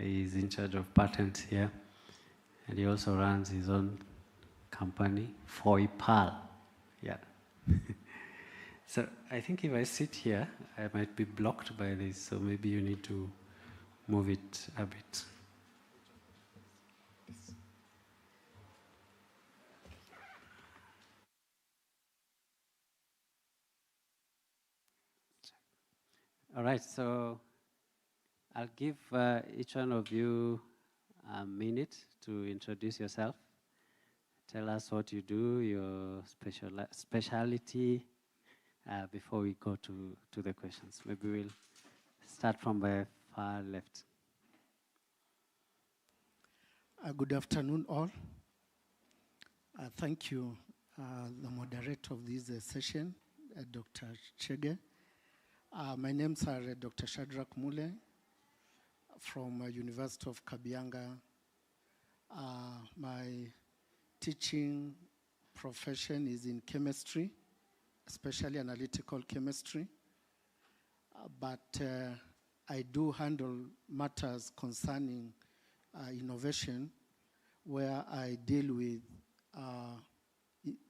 He's in charge of patents here. And he also runs his own company, Foipal. Yeah. So I think if I sit here, I might be blocked by this, so maybe you need to move it a bit. All right, so I'll give each one of you a minute to introduce yourself. Tell us what you do, your specialty, before we go to the questions. Maybe we'll start from the far left. Good afternoon, all. Thank you, the moderator of this session, Dr. Chege. My name's Dr. Shadrach Mule from University of Kabianga. My teaching profession is in chemistry, especially analytical chemistry. But I do handle matters concerning innovation, where I deal with,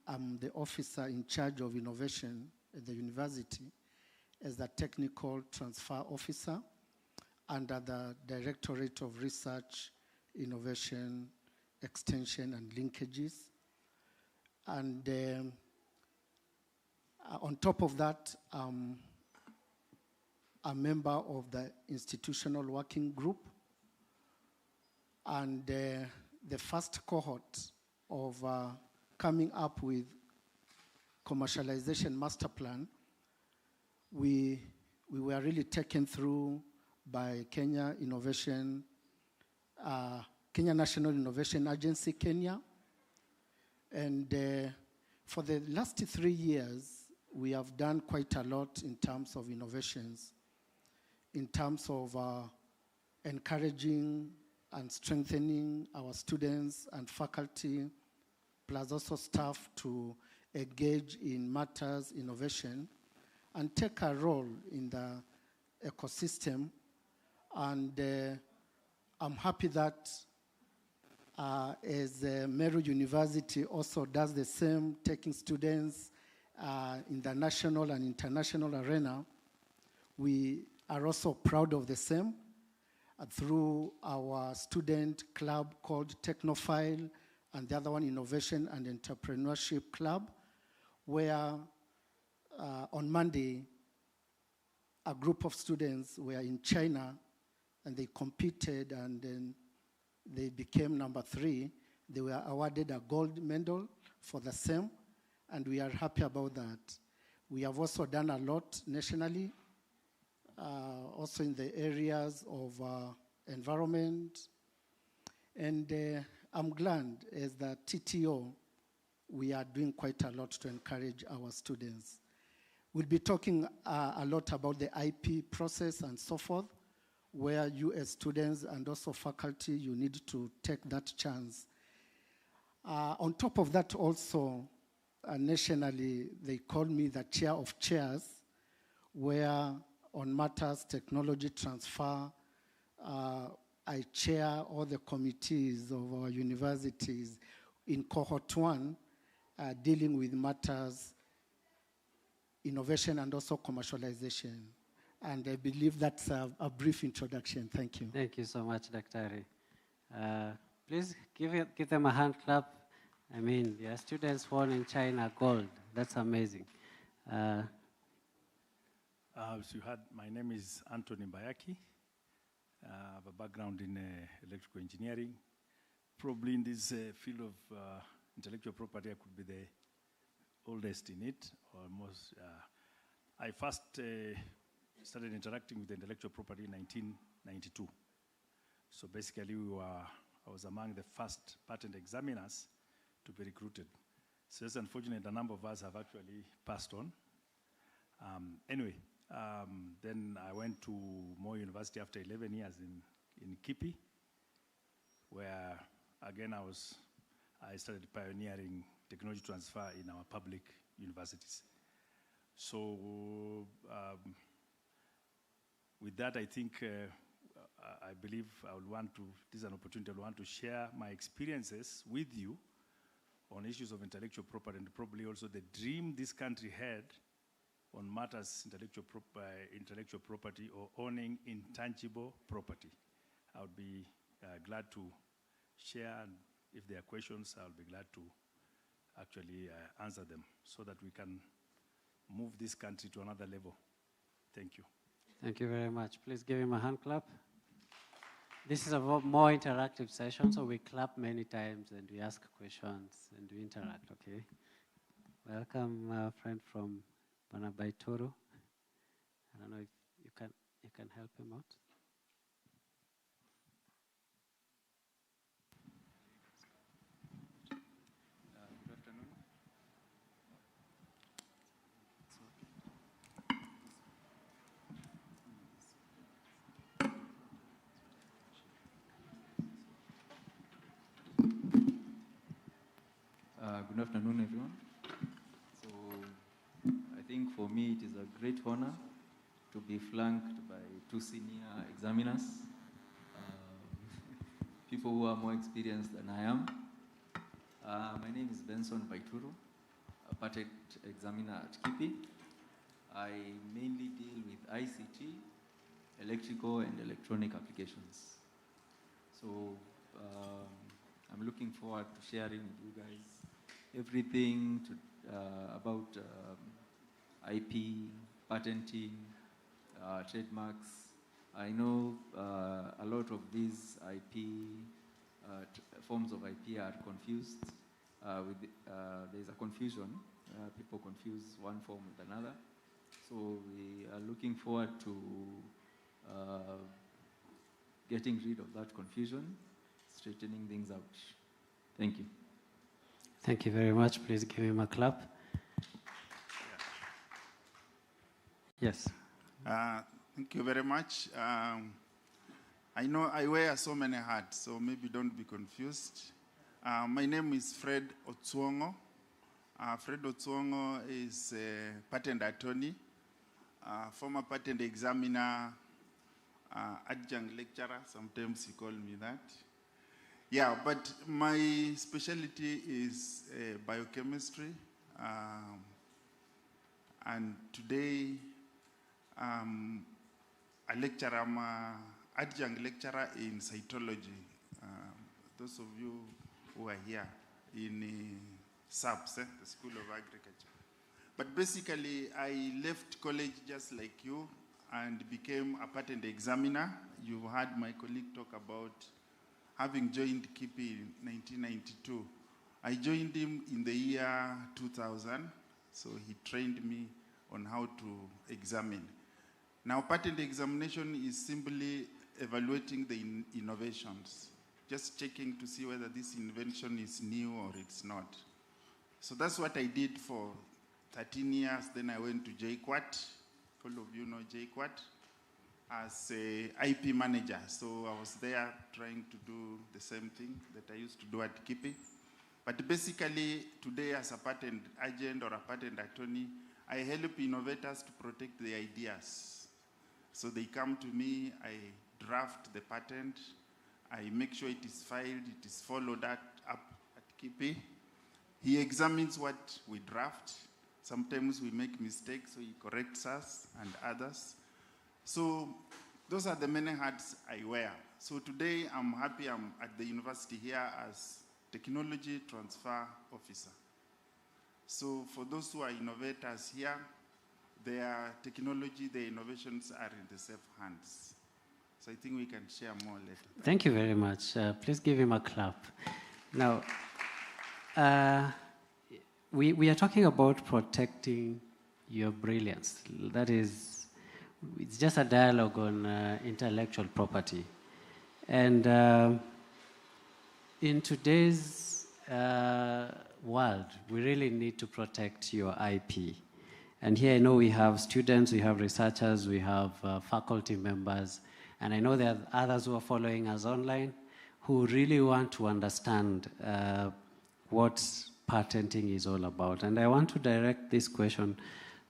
I'm the officer in charge of innovation at the university as the technical transfer officer under the Directorate of Research, Innovation, Extension, and Linkages. And on top of that, I'm a member of the institutional working group. And the first cohort of coming up with commercialization master plan, we were really taken through by Kenya National Innovation Agency, Kenya. And for the last 3 years, we have done quite a lot in terms of innovations, in terms of encouraging and strengthening our students and faculty, plus also staff, to engage in matters innovation and take a role in the ecosystem. And I'm happy that as Meru University also does the same, taking students in the national and international arena, we are also proud of the same. Through our student club called Technophile, and the other one, Innovation and Entrepreneurship Club, where on Monday, a group of students were in China, and they competed, and then they became number 3. They were awarded a gold medal for the same, and we are happy about that. We have also done a lot nationally, also in the areas of environment. And I'm glad, as the TTO, we are doing quite a lot to encourage our students. We'll be talking a lot about the IP process and so forth, where you as students and also faculty, you need to take that chance. On top of that also, nationally, they call me the chair of chairs, where on matters technology transfer, I chair all the committees of our universities in cohort 1, dealing with matters innovation and also commercialization. And I believe that's a brief introduction. Thank you. Thank you so much, Dr. Please give them a hand clap. I mean, your students won in China gold. That's amazing. As you heard, my name is Anthony Bayaki. I have a background in electrical engineering. Probably in this field of intellectual property, I could be the oldest in it, or most. I first started interacting with intellectual property in 1992. So basically, I was among the first patent examiners to be recruited. So it's unfortunate a number of us have actually passed on. Anyway, then I went to Meru University after 11 years in Kipi, where again I started pioneering technology transfer in our public universities. So with that, I think I believe I would want to, this is an opportunity, I would want to share my experiences with you on issues of intellectual property and probably also the dream this country had on matters intellectual property or owning intangible property. I would be glad to share, and if there are questions, I'll be glad to actually answer them so that we can move this country to another level. Thank you. Thank you very much. Please give him a hand clap. This is a more interactive session, so we clap many times and we ask questions and we interact, okay? Welcome, friend from Banabaitoro. I don't know if you can help him out. Good afternoon. Good afternoon, everyone. So, I think for me it is a great honor to be flanked by two senior examiners, people who are more experienced than I am. My name is Benson Baituru, a patent examiner at KIPI. I mainly deal with ICT, electrical and electronic applications. So I'm looking forward to sharing with you guys everything about IP, patenting, trademarks. I know a lot of these IP, forms of IP are confused. There's a confusion. People confuse one form with another. So we are looking forward to getting rid of that confusion, straightening things out. Thank you. Thank you very much. Please give him a clap. Yes. Thank you very much. I know I wear so many hats, so maybe don't be confused. My name is Fred Otsongo. Fred Otsongo is a patent attorney, former patent examiner, adjunct lecturer, sometimes you call me that. Yeah, but my specialty is biochemistry. And today, I'm an adjunct lecturer in cytology. Those of you who are here in SAPS, the School of Agriculture. But basically, I left college just like you and became a patent examiner. You heard my colleague talk about having joined KIPI in 1992. I joined him in the year 2000, so he trained me on how to examine. Now, patent examination is simply evaluating the innovations, just checking to see whether this invention is new or it's not. So that's what I did for 13 years. Then I went to JQuat. All of you know JQuat, as a IP manager. So I was there trying to do the same thing that I used to do at KIPI. But basically, today as a patent agent or a patent attorney, I help innovators to protect their ideas. So they come to me, I draft the patent, I make sure it is filed, it is followed up at KIPI. He examines what we draft. Sometimes we make mistakes, so he corrects us and others. So those are the many hats I wear. So today I'm happy I'm at the university here as Technology Transfer Officer. So for those who are innovators here, their technology, their innovations are in the safe hands. So I think we can share more later. Thank you very much. Please give him a clap. Now, we are talking about protecting your brilliance. That is, it's just a dialogue on intellectual property. And in today's world, we really need to protect your IP. And here I know we have students, we have researchers, we have faculty members, and I know there are others who are following us online who really want to understand what patenting is all about. And I want to direct this question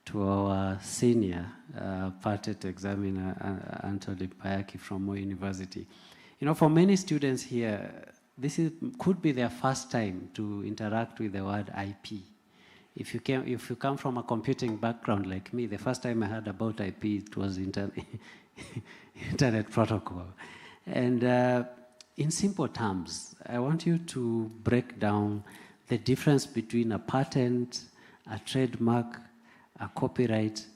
to our senior patent examiner, Anthony Payaki from Moi University. You know, for many students here, could be their first time to interact with the word IP. If you come from a computing background like me, the first time I heard about IP, it was internet protocol. And in simple terms, I want you to break down the difference between a patent, a trademark, a copyright,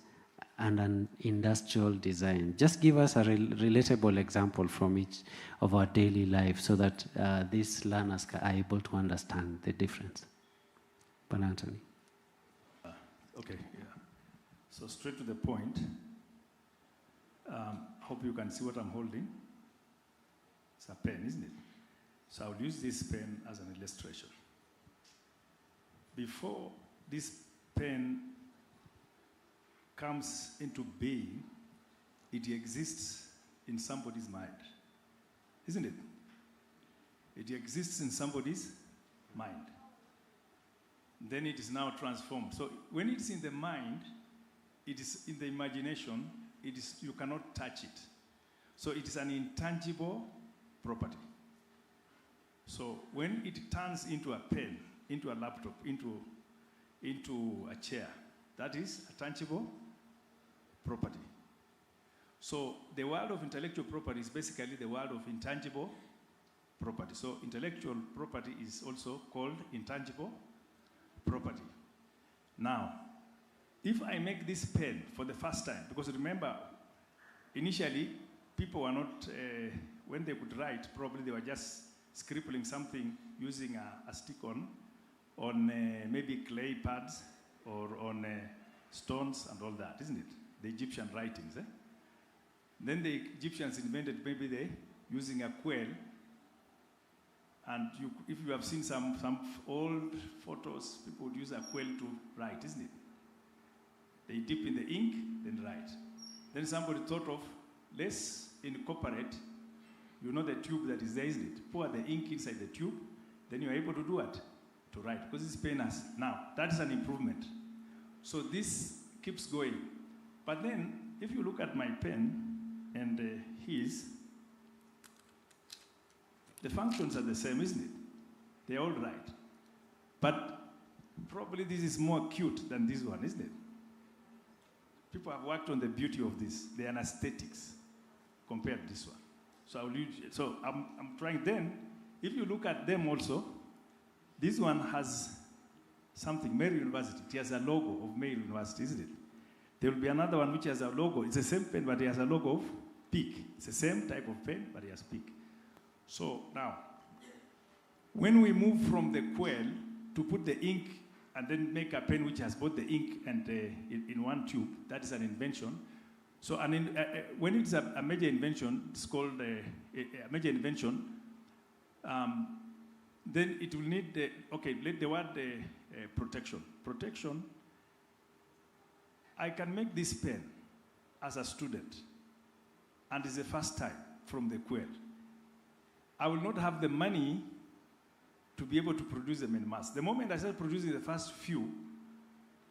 and an industrial design. Just give us a relatable example from each of our daily life so that these learners are able to understand the difference. Pan Anthony. Okay, yeah. So straight to the point. Hope you can see what I'm holding. It's a pen, isn't it? So I'll use this pen as an illustration. Before this pen comes into being, it exists in somebody's mind, isn't it? It exists in somebody's mind. Then it is now transformed. So when it's in the mind, it is in the imagination, you cannot touch it. So it is an intangible property. So when it turns into a pen, into a laptop, into a chair, that is a tangible property. So the world of intellectual property is basically the world of intangible property. So intellectual property is also called intangible property. Now, if I make this pen for the first time, because remember, initially, people were not, when they could write, probably they were just scribbling something using a stick-on maybe clay pads or on stones and all that, isn't it? The Egyptian writings. Then the Egyptians invented maybe using a quill. And if you have seen some old photos, people would use a quill to write, isn't it? They dip in the ink, then write. Then somebody thought of, let's incorporate, you know the tube that is there, isn't it? Pour the ink inside the tube, then you're able to do what? To write, because it's painless. Now, that is an improvement. So this keeps going. But then, if you look at my pen and his, the functions are the same, isn't it? They're all right. But probably this is more cute than this one, isn't it? People have worked on the beauty of this, the anesthetics, compared to this one. So I'm trying then, if you look at them also, this one has something, Meru University. It has a logo of Meru University, isn't it? There will be another one which has a logo. It's the same pen, but it has a logo of peak. It's the same type of pen, but it has peak. So now, when we move from the quill to put the ink and then make a pen which has both the ink and in one tube, that is an invention. So when it's a major invention, it's called a major invention, then it will need let the word protection. Protection, I can make this pen as a student, and it's the first time from the quill. I will not have the money to be able to produce them in mass. The moment I start producing the first few,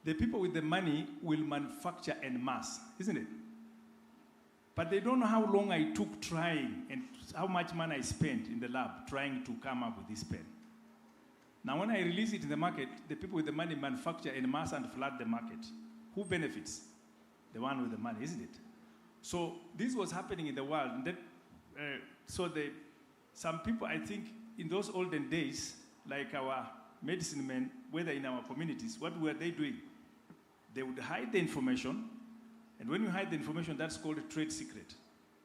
the people with the money will manufacture en masse, isn't it? But they don't know how long I took trying and how much money I spent in the lab trying to come up with this pen. Now, when I release it in the market, the people with the money manufacture en masse and flood the market. Who benefits? The one with the money, isn't it? So this was happening in the world. And then, some people, I think, in those olden days, like our medicine men, whether in our communities, what were they doing? They would hide the information, and when you hide the information, that's called a trade secret.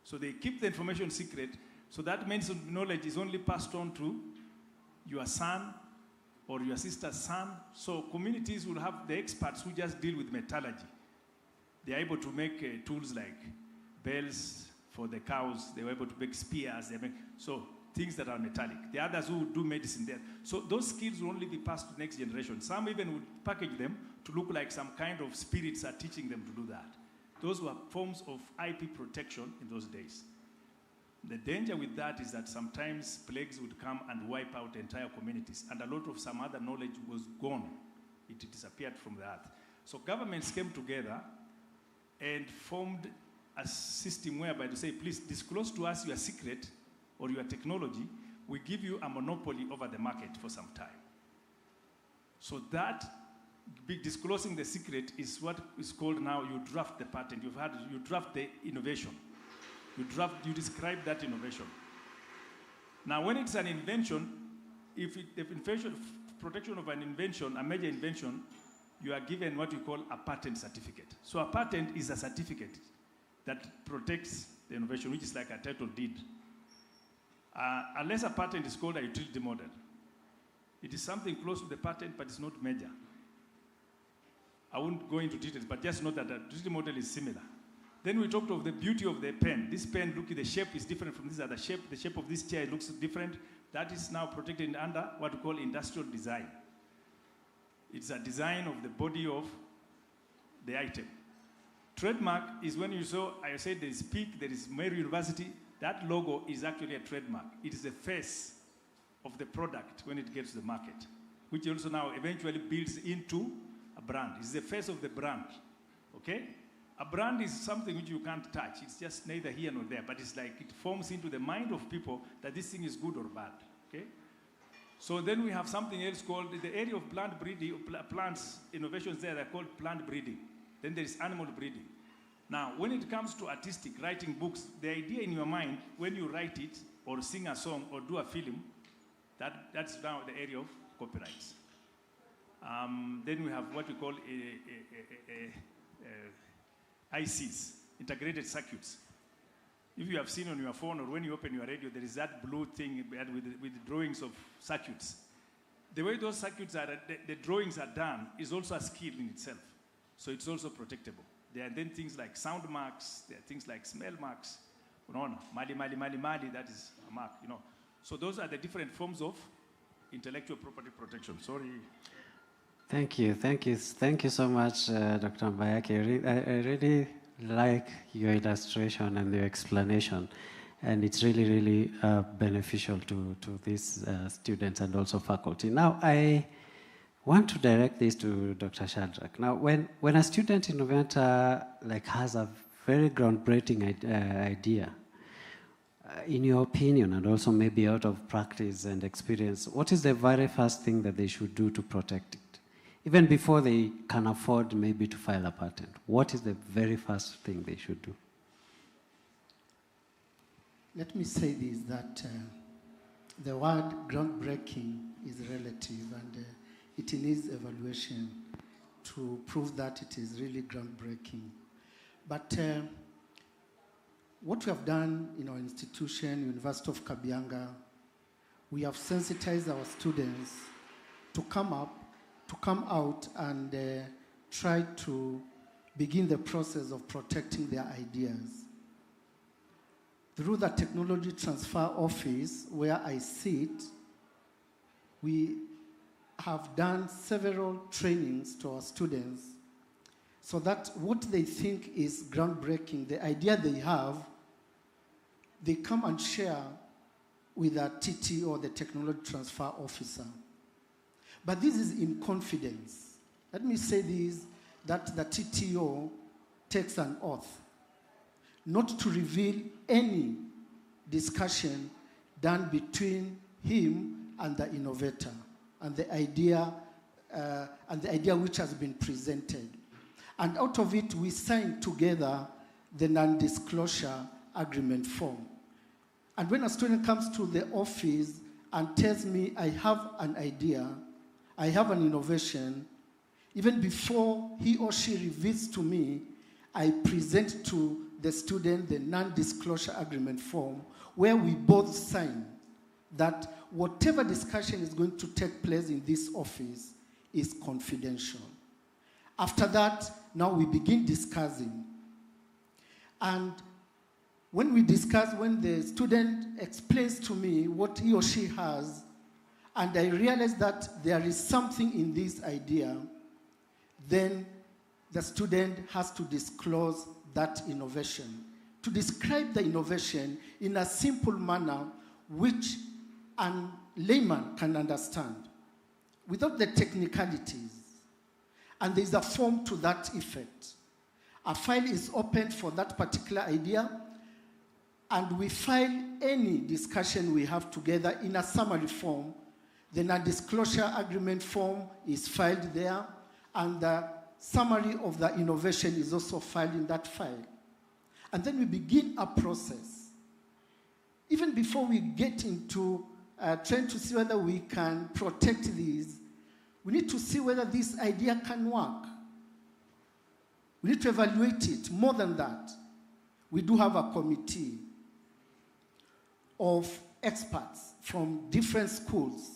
So they keep the information secret, so that means knowledge is only passed on to your son or your sister's son. So communities will have the experts who just deal with metallurgy. They are able to make tools like bells for the cows. They were able to make spears. So things that are metallic. The others who do medicine there. So those skills will only be passed to the next generation. Some even would package them to look like some kind of spirits are teaching them to do that. Those were forms of IP protection in those days. The danger with that is that sometimes plagues would come and wipe out entire communities, and a lot of some other knowledge was gone. It disappeared from the earth. So governments came together and formed a system whereby to say, please disclose to us your secret or your technology. We give you a monopoly over the market for some time. So that disclosing the secret is what is called now, you draft the patent. You draft the innovation. You describe that innovation. Now, when it's an invention, if protection of an invention, a major invention, you are given what you call a patent certificate. So a patent is a certificate that protects the innovation, which is like a title deed. Unless a patent is called a utility model. It is something close to the patent, but it's not major. I won't go into details, but just note that the utility model is similar. Then we talked of the beauty of the pen. This pen, look, the shape is different from this other shape. The shape of this chair looks different. That is now protected under what we call industrial design. It's a design of the body of the item. Trademark is when you saw, I said there is PEAK, there is Meru University. That logo is actually a trademark. It is the face of the product when it gets to the market, which also now eventually builds into a brand. It's the face of the brand, okay? A brand is something which you can't touch. It's just neither here nor there, but it's like it forms into the mind of people that this thing is good or bad, okay? So then we have something else called, the area of plant breeding, plants, innovations there, they're called plant breeding. Then there is animal breeding. Now, when it comes to artistic, writing books, the idea in your mind, when you write it, or sing a song, or do a film, that's now the area of copyrights. Then we have what we call ICs, integrated circuits. If you have seen on your phone or when you open your radio, there is that blue thing with drawings of circuits. The way those circuits are, the drawings are done is also a skill in itself. So it's also protectable. There are then things like sound marks, there are things like smell marks. Mali, that is a mark, you know. So those are the different forms of intellectual property protection. Sorry. Thank you so much, Dr. Mbayaki. I really like your illustration and your explanation, and it's really beneficial to these students and also faculty. Now, I want to direct this to Dr. Shadrach. Now, when a student innovator has a very groundbreaking idea, in your opinion, and also maybe out of practice and experience, what is the very first thing that they should do to protect it? Even before they can afford maybe to file a patent, what is the very first thing they should do? Let me say this, that the word groundbreaking is relative, and it needs evaluation to prove that it is really groundbreaking. But what we have done in our institution, University of Kabianga, we have sensitized our students to come out and try to begin the process of protecting their ideas. Through the Technology Transfer Office, where I sit, we have done several trainings to our students so that what they think is groundbreaking, the idea they have, they come and share with a TT or the Technology Transfer Officer. But this is in confidence. Let me say this, that the TTO takes an oath not to reveal any discussion done between him and the innovator and the idea which has been presented. And out of it, we signed together the non-disclosure agreement form. And when a student comes to the office and tells me, I have an idea, I have an innovation, even before he or she reveals to me, I present to the student the non-disclosure agreement form where we both sign that whatever discussion is going to take place in this office is confidential. After that, now we begin discussing. And when we discuss, when the student explains to me what he or she has, and I realize that there is something in this idea, then the student has to disclose that innovation, to describe the innovation in a simple manner which a layman can understand, without the technicalities. and there's a form to that effect. A file is opened for that particular idea, and we file any discussion we have together in a summary form. Then a disclosure agreement form is filed there, and the summary of the innovation is also filed in that file. And then we begin a process. Even before we get into trying to see whether we can protect these, we need to see whether this idea can work. We need to evaluate it. More than that, we do have a committee of experts from different schools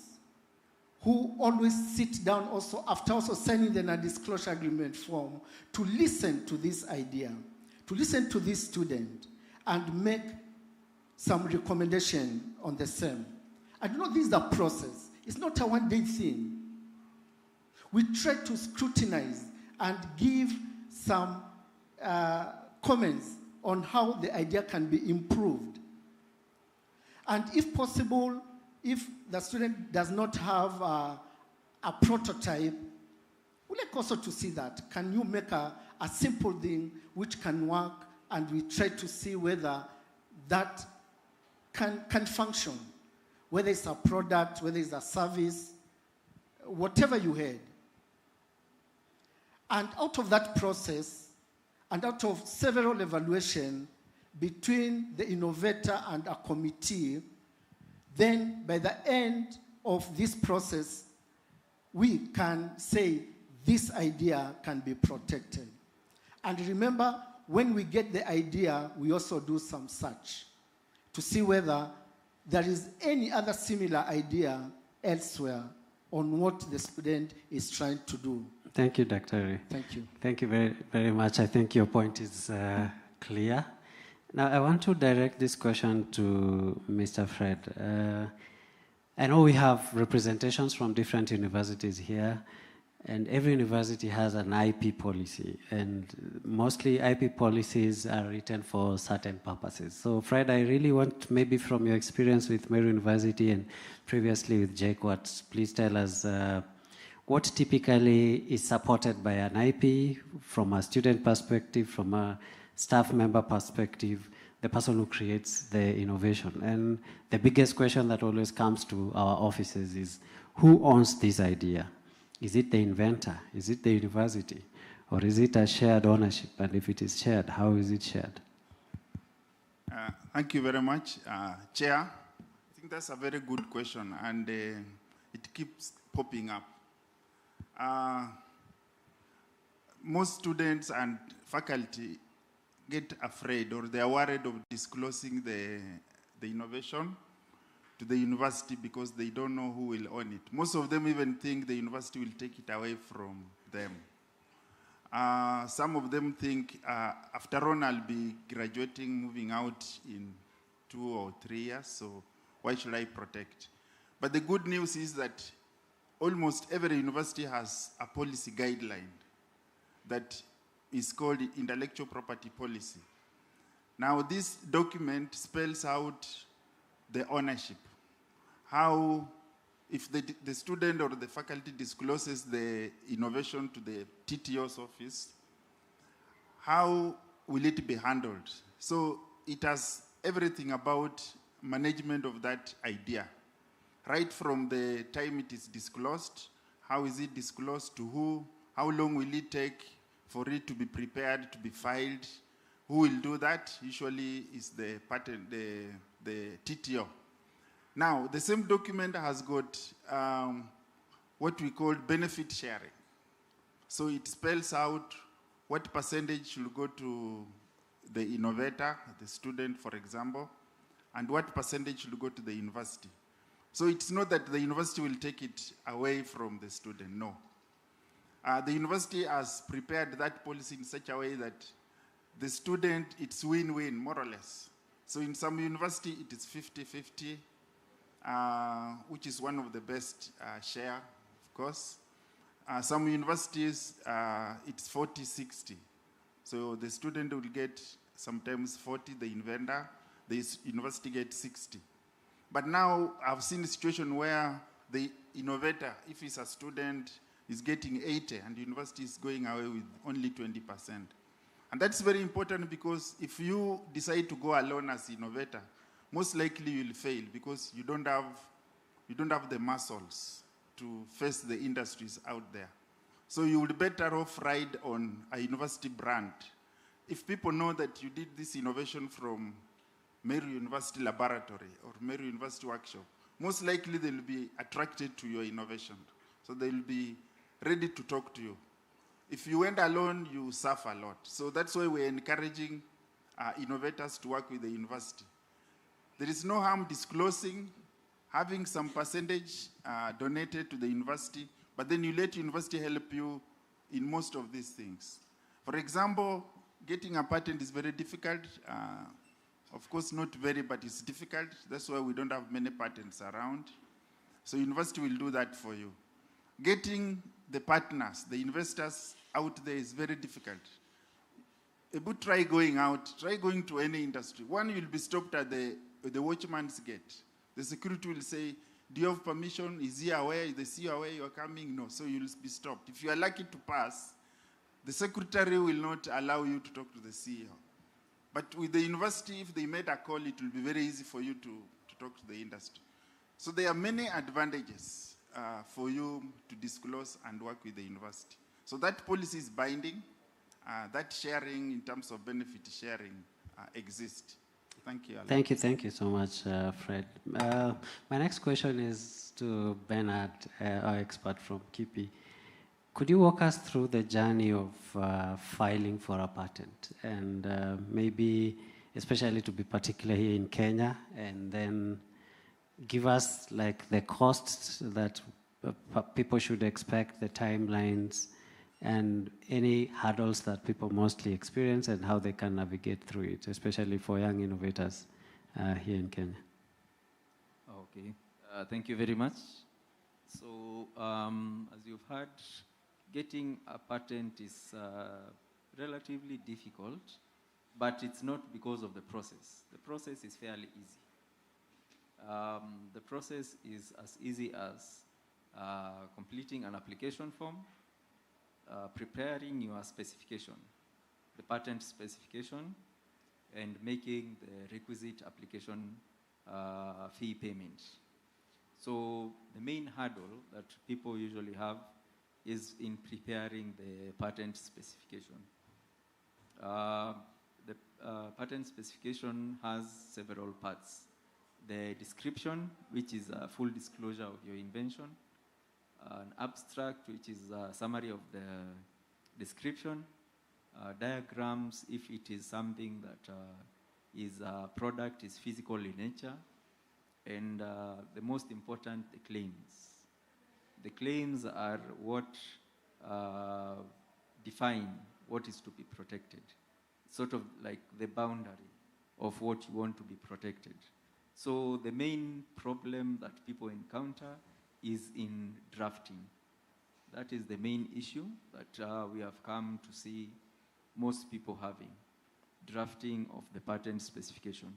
who always sit down also after also signing a disclosure agreement form to listen to this idea, to listen to this student, and make some recommendation on the same. And you know, this is a process. It's not a one-day thing. We try to scrutinize and give some comments on how the idea can be improved. And if possible, if the student does not have a prototype, we like also to see that. Can you make a simple thing which can work, and we try to see whether that can function, whether it's a product, whether it's a service, whatever you had. And out of that process, and out of several evaluations between the innovator and a committee, then by the end of this process, we can say this idea can be protected. And remember, when we get the idea, we also do some search to see whether there is any other similar idea elsewhere on what the student is trying to do. Thank you, Dr. Ray. Thank you. Thank you very, very much. I think your point is clear. Now, I want to direct this question to Mr. Fred. I know we have representations from different universities here, and every university has an IP policy, and mostly IP policies are written for certain purposes. So, Fred, I really want, maybe from your experience with Meru University and previously with JQuat, please tell us what typically is supported by an IP from a student perspective, from a staff member perspective, the person who creates the innovation. And the biggest question that always comes to our offices is, who owns this idea? Is it the inventor? Is it the university? Or is it a shared ownership? And if it is shared, how is it shared? Thank you very much, Chair. I think that's a very good question, and it keeps popping up. Most students and faculty get afraid, or they are worried of disclosing the innovation to the university because they don't know who will own it. Most of them even think the university will take it away from them. Some of them think, after all, I'll be graduating, moving out in 2 or 3 years, so why should I protect? But the good news is that almost every university has a policy guideline that is called intellectual property policy. Now, this document spells out the ownership. How, if the student or the faculty discloses the innovation to the TTO's office, how will it be handled? So it has everything about management of that idea. Right from the time it is disclosed, how is it disclosed, to who, how long will it take for it to be prepared, to be filed, who will do that? Usually is the patent, the TTO. Now, the same document has got what we call benefit sharing. So it spells out what percentage should go to the innovator, the student, for example, and what percentage should go to the university. So it's not that the university will take it away from the student, no. The university has prepared that policy in such a way that the student, it's win-win, more or less. So in some university, it is 50-50, which is one of the best share, of course. Some universities, it's 40-60. So the student will get sometimes 40, the inventor, the university gets 60. But now I've seen a situation where the innovator, if he's a student, is getting 80 and university is going away with only 20%. And that's very important because if you decide to go alone as innovator, most likely you will fail because you don't have the muscles to face the industries out there. So you would better off ride on a university brand. If people know that you did this innovation from Meru University Laboratory or Meru University Workshop, most likely they'll be attracted to your innovation. So they'll be ready to talk to you. If you went alone, you suffer a lot. So that's why we're encouraging innovators to work with the university. There is no harm disclosing, having some percentage donated to the university, but then you let university help you in most of these things. For example, getting a patent is very difficult. Of course, not very, but it's difficult. That's why we don't have many patents around. So university will do that for you. Getting the partners, the investors out there is very difficult. But try going out, try going to any industry. One, you'll be stopped at the watchman's gate. The security will say, do you have permission? Is he aware? Is the CEO aware you are coming? No, so you'll be stopped. If you are lucky to pass, the secretary will not allow you to talk to the CEO. But with the university, if they made a call, it will be very easy for you to talk to the industry. So there are many advantages for you to disclose and work with the university. So that policy is binding. That sharing in terms of benefit sharing exists. Thank you, Alan. Thank you so much, Fred. My next question is to Bernard, our expert from KIPI. Could you walk us through the journey of filing for a patent, and maybe, especially to be particular here in Kenya, and then give us like the costs that people should expect, the timelines, and any hurdles that people mostly experience and how they can navigate through it, especially for young innovators here in Kenya. Okay, thank you very much. So, as you've heard, getting a patent is relatively difficult, but it's not because of the process. The process is fairly easy. The process is as easy as completing an application form, preparing your specification, the patent specification, and making the requisite application fee payment. So the main hurdle that people usually have is in preparing the patent specification. The patent specification has several parts. The description, which is a full disclosure of your invention, an abstract, which is a summary of the description, diagrams, if it is something that is a product, is physical in nature, and the most important, the claims. The claims are what define what is to be protected. Sort of like the boundary of what you want to be protected. So the main problem that people encounter is in drafting. That is the main issue that we have come to see most people having, drafting of the patent specification.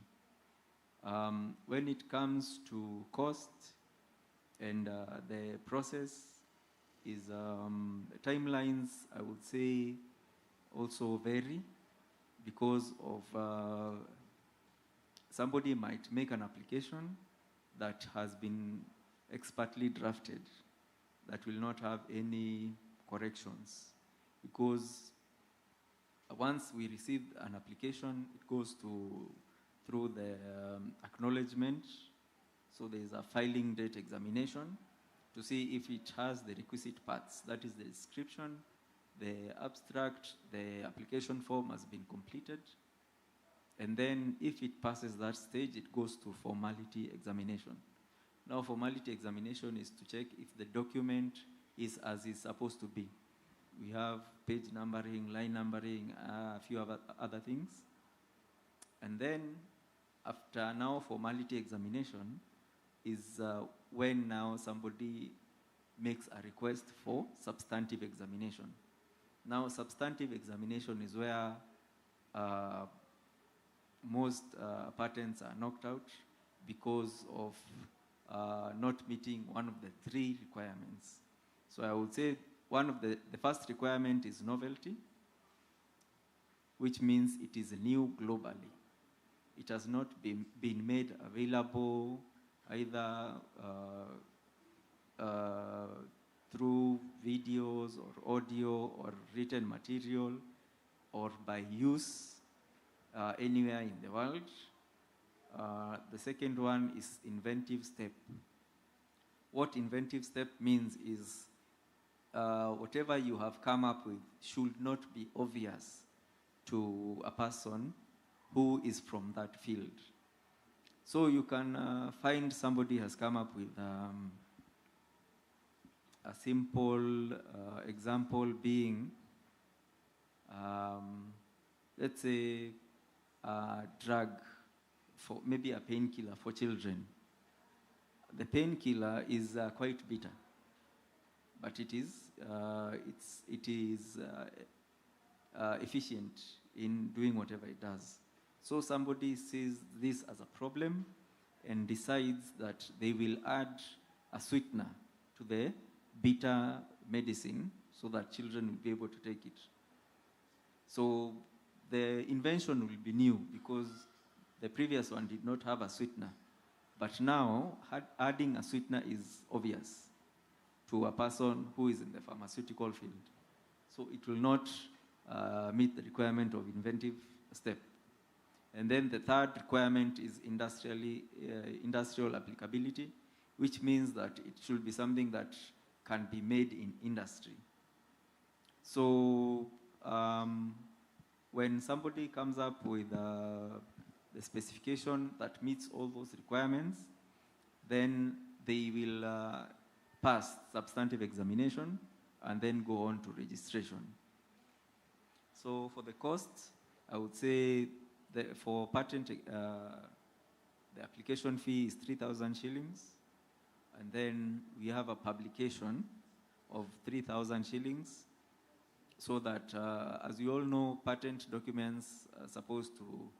When it comes to cost and the process is, timelines, I would say, also vary because of somebody might make an application that has been expertly drafted that will not have any corrections, because once we receive an application, it goes through the acknowledgement. So there is a filing date examination to see if it has the requisite parts. That is the description, the abstract, the application form has been completed. And then if it passes that stage, it goes to formality examination. Now, formality examination is to check if the document is as it's supposed to be. We have page numbering, line numbering, a few other things. And then after now formality examination is when now somebody makes a request for substantive examination. Now, substantive examination is where most patents are knocked out because of not meeting one of the three requirements. So I would say one of the first requirement is novelty, which means it is new globally. It has not been made available either through videos or audio or written material or by use anywhere in the world. The second one is inventive step. What inventive step means is whatever you have come up with should not be obvious to a person who is from that field. So you can find somebody has come up with a simple example being, let's say, a drug, for maybe a painkiller for children. The painkiller is quite bitter, but it is efficient in doing whatever it does. So somebody sees this as a problem and decides that they will add a sweetener to the bitter medicine so that children will be able to take it. So the invention will be new because the previous one did not have a sweetener. But now, adding a sweetener is obvious to a person who is in the pharmaceutical field. So it will not meet the requirement of inventive step. And then the third requirement is industrial applicability, which means that it should be something that can be made in industry. So when somebody comes up with the specification that meets all those requirements, then they will pass substantive examination and then go on to registration. So for the costs, I would say for patent, the application fee is 3,000 shillings. And then we have a publication of 3,000 shillings so that, as you all know, patent documents are supposed to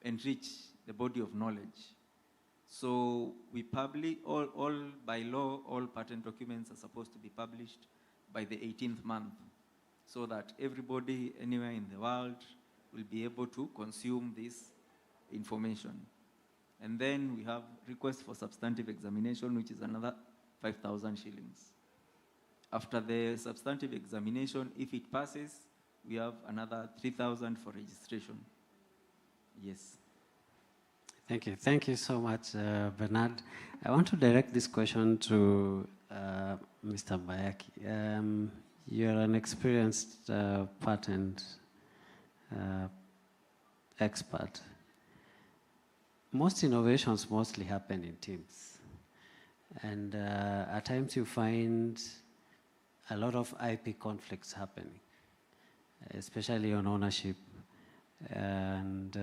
enrich the body of knowledge. So we publish, by law, all patent documents are supposed to be published by the 18th month so that everybody anywhere in the world will be able to consume this information. And then we have request for substantive examination, which is another 5,000 shillings. After the substantive examination, if it passes, we have another 3,000 for registration. Yes. Thank you. Thank you so much, Bernard. I want to direct this question to Mr. Mbayaki. You're an experienced patent expert. Most innovations mostly happen in teams. And at times you find a lot of IP conflicts happening, especially on ownership. And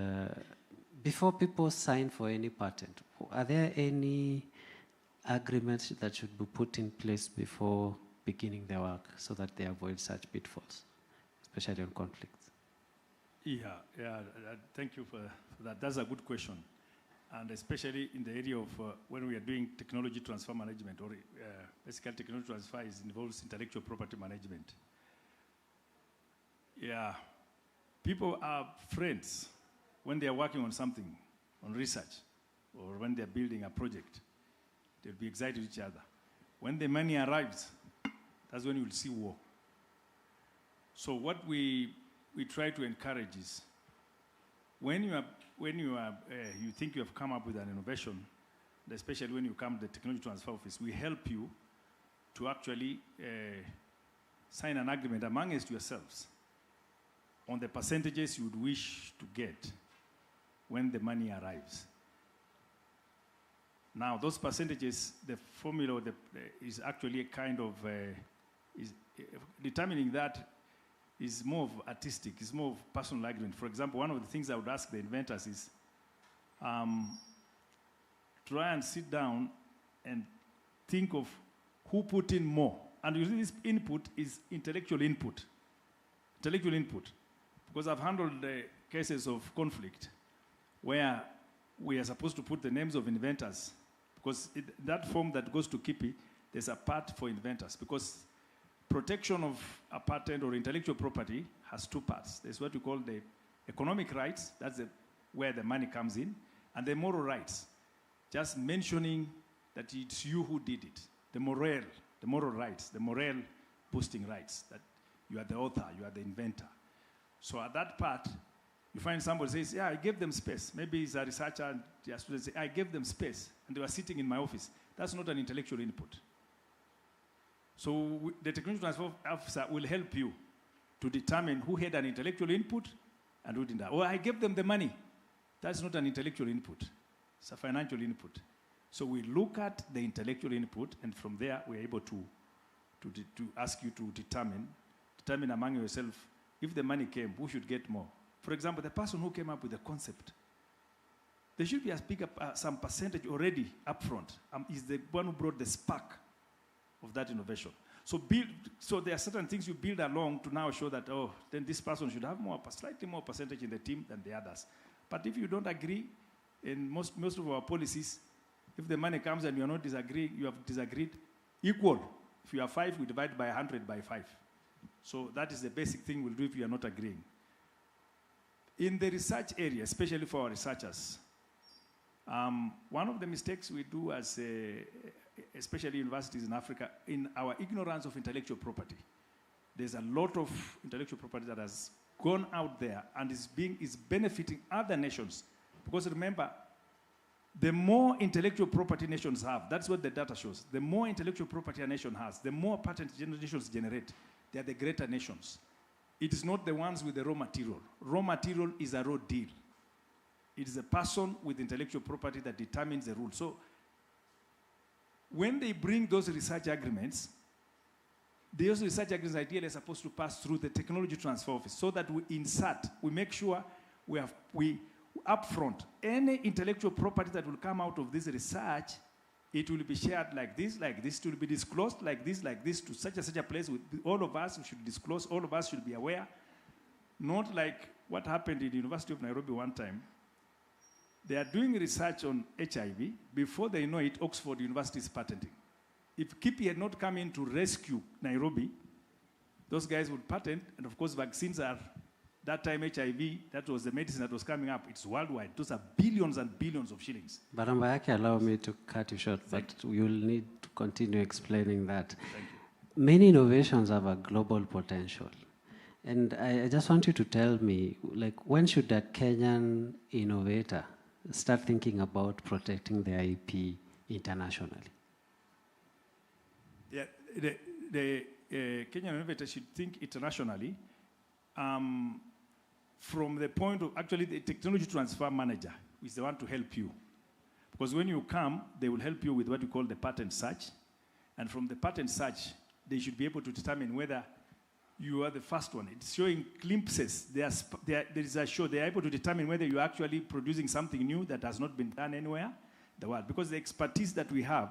before people sign for any patent, are there any agreements that should be put in place before beginning their work so that they avoid such pitfalls, especially on conflicts? Yeah, thank you for that. That's a good question. And especially in the area of when we are doing technology transfer management, or basically technology transfer involves intellectual property management. Yeah, people are friends when they are working on something, on research, or when they are building a project. They'll be excited with each other. When the money arrives, that's when you will see war. So what we try to encourage is, when you think you have come up with an innovation, especially when you come to the technology transfer office, we help you to actually sign an agreement amongst yourselves on the percentages you would wish to get when the money arrives. Now, those percentages, the formula is actually a kind of, determining that is more of artistic, it's more of personal agreement. For example, one of the things I would ask the inventors is, try and sit down and think of who put in more. And usually this input is intellectual input. Intellectual input. Because I've handled the cases of conflict where we are supposed to put the names of inventors, because that form that goes to KIPI there's a part for inventors, because protection of a patent or intellectual property has two parts. There's what we call the economic rights, that's where the money comes in, and the moral rights, just mentioning that it's you who did it. The moral rights, the morale boosting rights, that you are the author, you are the inventor. So at that part, you find somebody says, yeah, I gave them space. Maybe he's a researcher and their students say, I gave them space and they were sitting in my office. That's not an intellectual input. So the technology transfer officer will help you to determine who had an intellectual input and who didn't. Or I gave them the money. That's not an intellectual input. It's a financial input. So we look at the intellectual input, and from there we're able to ask you to determine among yourself, if the money came, who should get more? For example, the person who came up with the concept, there should be some percentage already up front. Is the one who brought the spark of that innovation. So there are certain things you build along to now show that, oh, then this person should have slightly more percentage in the team than the others. But if you don't agree, in most of our policies, if the money comes and you are not disagreeing, you have disagreed, equal. If you are 5, we divide by 100 by 5. So that is the basic thing we'll do if you are not agreeing. In the research area, especially for our researchers, one of the mistakes we do as especially universities in Africa, in our ignorance of intellectual property. There's a lot of intellectual property that has gone out there and is benefiting other nations. Because remember, the more intellectual property nations have, that's what the data shows. The more intellectual property a nation has, the more patent nations generate. They are the greater nations. It is not the ones with the raw material. Raw material is a raw deal. It is a person with intellectual property that determines the rule. So when they bring those research agreements, those research agreements ideally are supposed to pass through the technology transfer office so that we make sure we upfront any intellectual property that will come out of this research, it will be shared like this, it will be disclosed like this, to such a place. All of us should disclose, all of us should be aware. Not like what happened in the University of Nairobi one time. They are doing research on HIV. Before they know it, Oxford University is patenting. If KIPI had not come in to rescue Nairobi, those guys would patent, and of course vaccines are, that time HIV, that was the medicine that was coming up, it's worldwide. Those are billions and billions of shillings. But Mbayaki, allow me to cut you short, but you'll need to continue explaining that. Thank you. Many innovations have a global potential. And I just want you to tell me, like, when should a Kenyan innovator start thinking about protecting their IP internationally? Yeah, the Kenyan innovator should think internationally from the point of, actually, the technology transfer manager is the one to help you. Because when you come, they will help you with what we call the patent search. And from the patent search, they should be able to determine whether you are the first one. It's showing glimpses. There is a show. They are able to determine whether you're actually producing something new that has not been done anywhere in the world. Because the expertise that we have,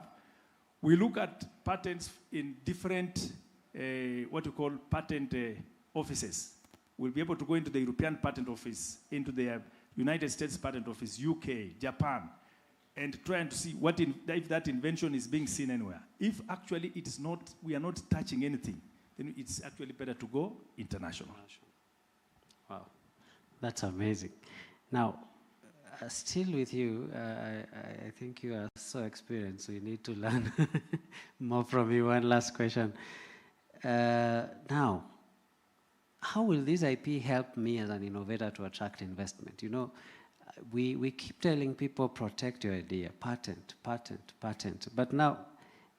we look at patents in different, what we call patent offices. We'll be able to go into the European Patent Office, into the United States Patent Office, UK, Japan, and trying to see if that invention is being seen anywhere. If actually it is not, we are not touching anything, then it's actually better to go international. Wow, that's amazing. Now, still with you, I think you are so experienced, we need to learn more from you. One last question. Now, how will this IP help me as an innovator to attract investment? You know, we keep telling people, protect your idea, patent, patent, patent. But now,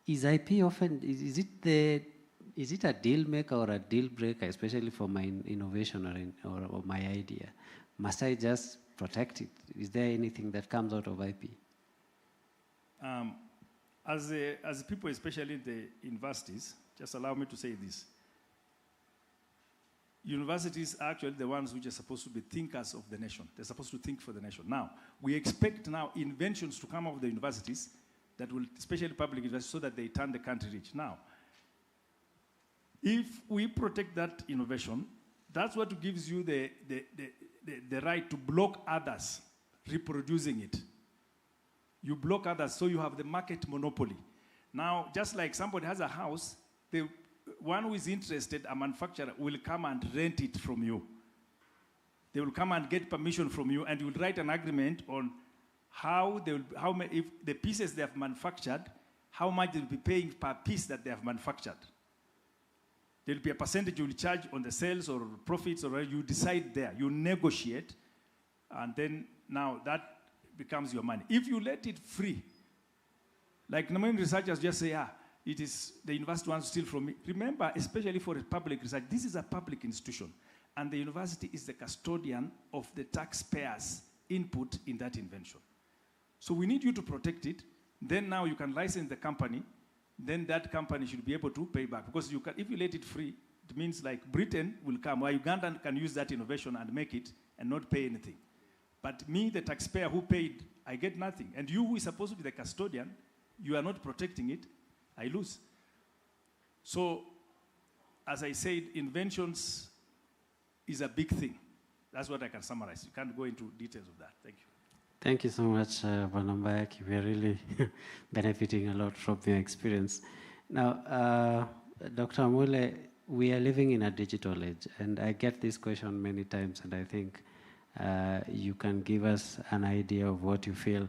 is IP often, is it a deal maker or a deal breaker, especially for my innovation or my idea? Must I just protect it? Is there anything that comes out of IP? As people, especially in the universities, just allow me to say this. Universities are actually the ones which are supposed to be thinkers of the nation. They're supposed to think for the nation. Now, we expect now inventions to come out of the universities that will, especially public universities, so that they turn the country rich. Now, if we protect that innovation, that's what gives you the right to block others reproducing it. You block others, so you have the market monopoly. Now, just like somebody has a house, the one who is interested, a manufacturer, will come and rent it from you. They will come and get permission from you, and you will write an agreement on how they will, if the pieces they have manufactured, how much they will be paying per piece that they have manufactured. There will be a percentage you will charge on the sales or profits, or you decide there. You negotiate, and then now that becomes your money. If you let it free, like many researchers just say, it is the university wants to steal from me. Remember, especially for public research, this is a public institution, and the university is the custodian of the taxpayers' input in that invention. So we need you to protect it. Then now you can license the company. Then that company should be able to pay back. Because you can, if you let it free, it means like Britain will come, or Uganda can use that innovation and make it and not pay anything. But me, the taxpayer who paid, I get nothing. And you who is supposed to be the custodian, you are not protecting it, I lose. So, as I said, inventions is a big thing. That's what I can summarize. You can't go into details of that. Thank you. Thank you so much, Mbayaki. We are really benefiting a lot from your experience. Now, Dr. Amule, we are living in a digital age, and I get this question many times, and I think you can give us an idea of what you feel.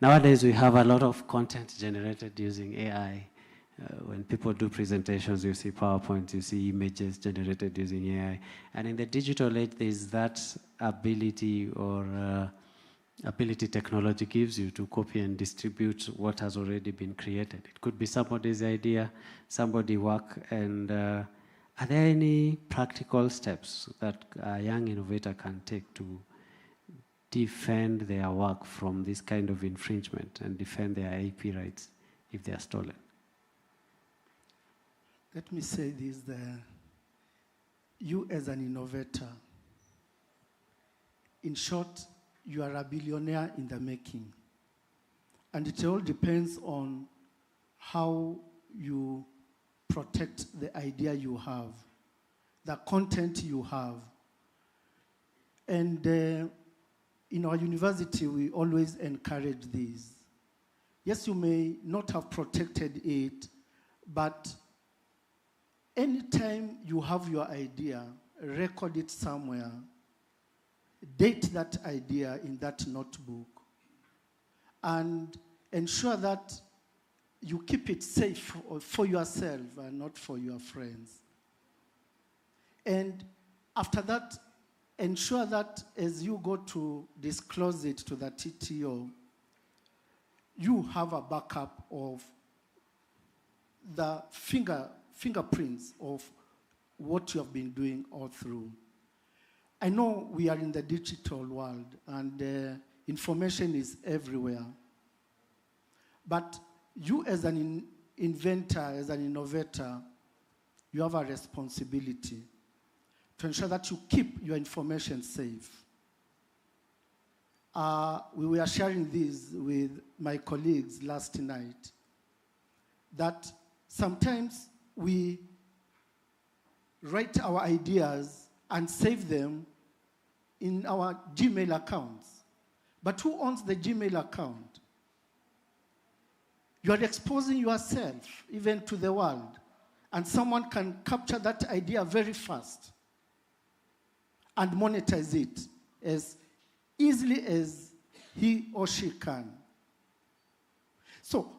Nowadays, we have a lot of content generated using AI. When people do presentations, you see PowerPoint, you see images generated using AI. And in the digital age, there's that ability or ability technology gives you to copy and distribute what has already been created. It could be somebody's idea, somebody's work, and are there any practical steps that a young innovator can take to defend their work from this kind of infringement and defend their IP rights if they are stolen? Let me say this, you as an innovator, in short, you are a billionaire in the making. And it all depends on how you protect the idea you have, the content you have. And in our university, we always encourage this. Yes, you may not have protected it, but anytime you have your idea, record it somewhere, date that idea in that notebook, and ensure that you keep it safe for yourself and not for your friends. And after that, ensure that as you go to disclose it to the TTO, you have a backup of the fingerprints of what you have been doing all through. I know we are in the digital world and information is everywhere. But you as an inventor, as an innovator, you have a responsibility to ensure that you keep your information safe. We were sharing this with my colleagues last night, that sometimes we write our ideas and save them in our Gmail accounts. But who owns the Gmail account? You are exposing yourself even to the world, and someone can capture that idea very fast and monetize it as easily as he or she can. So